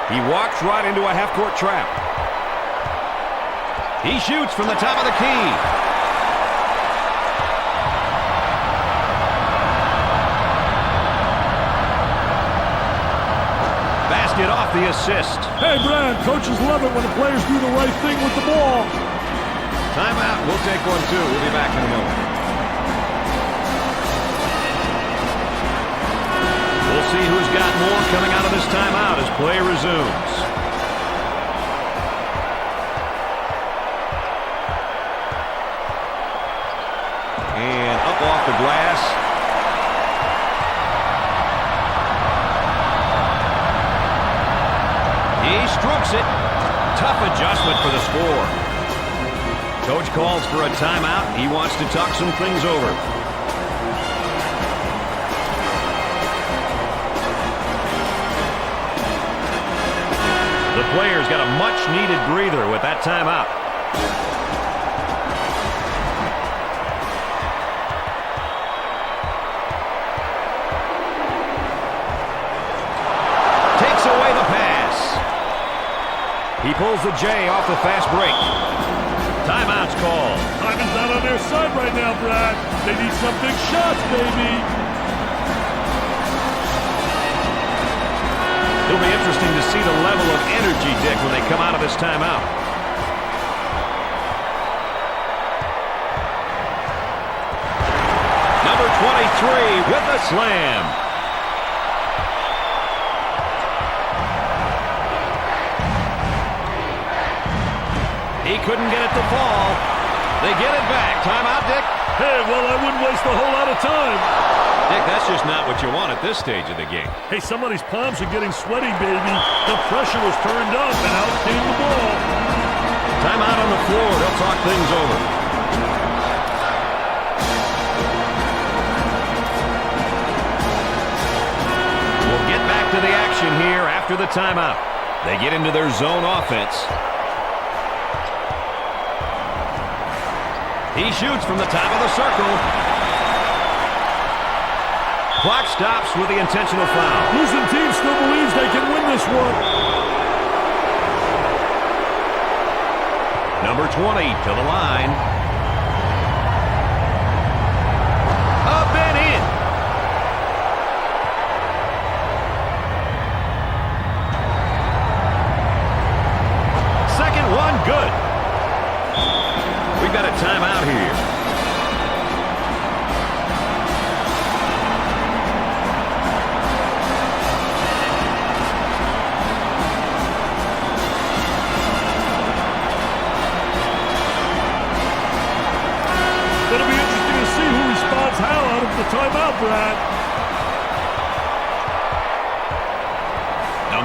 He walks right into a half-court trap. He shoots from the top of the key. Basket off the assist. Hey, Brad, coaches love it when the players do the right thing with the ball. Timeout. We'll take one, too. We'll be back in a moment. We'll see who's got more coming out of this timeout as play resumes. And up off the glass. He strokes it. Tough adjustment for the score. Coach calls for a timeout. He wants to talk some things over. The players got a much-needed breather with that timeout. Takes away the pass. He pulls the J off the fast break. Timeout's called. Time is not on their side right now, Brad. They need some big shots, baby. It'll be interesting to see the level of energy, Dick, when they come out of this timeout. Number 23 with a slam. He couldn't get it to fall. They get it back. Timeout, Dick? Hey, well, I wouldn't waste a whole lot of time. Dick, that's just not what you want at this stage of the game. Hey, somebody's palms are getting sweaty, baby. The pressure was turned up, and out came the ball. Timeout on the floor. They'll talk things over. We'll get back to the action here after the timeout. They get into their zone offense. He shoots from the top of the circle. Clock stops with the intentional foul. Losing team still believes they can win this one. Number 20 to the line. Up and in. Second one, good. We've got a timeout here.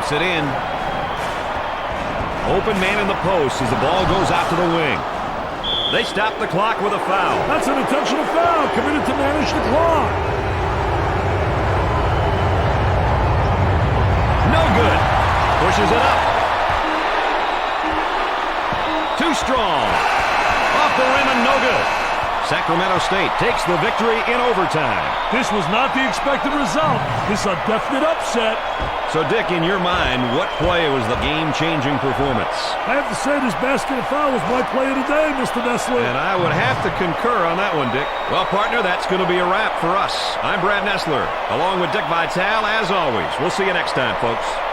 Dumps it in. Open man in the post as the ball goes out to the wing. They stop the clock with a foul. That's an intentional foul, committed to manage the clock. No good. Pushes it up. Too strong. Off the rim and no good. Sacramento State takes the victory in overtime. This was not the expected result. This is a definite upset. So, Dick, in your mind, what play was the game-changing performance? I have to say this basket and foul was my play of the day, Mr. Nessler. And I would have to concur on that one, Dick. Well, partner, that's going to be a wrap for us. I'm Brad Nessler, along with Dick Vitale, as always. We'll see you next time, folks.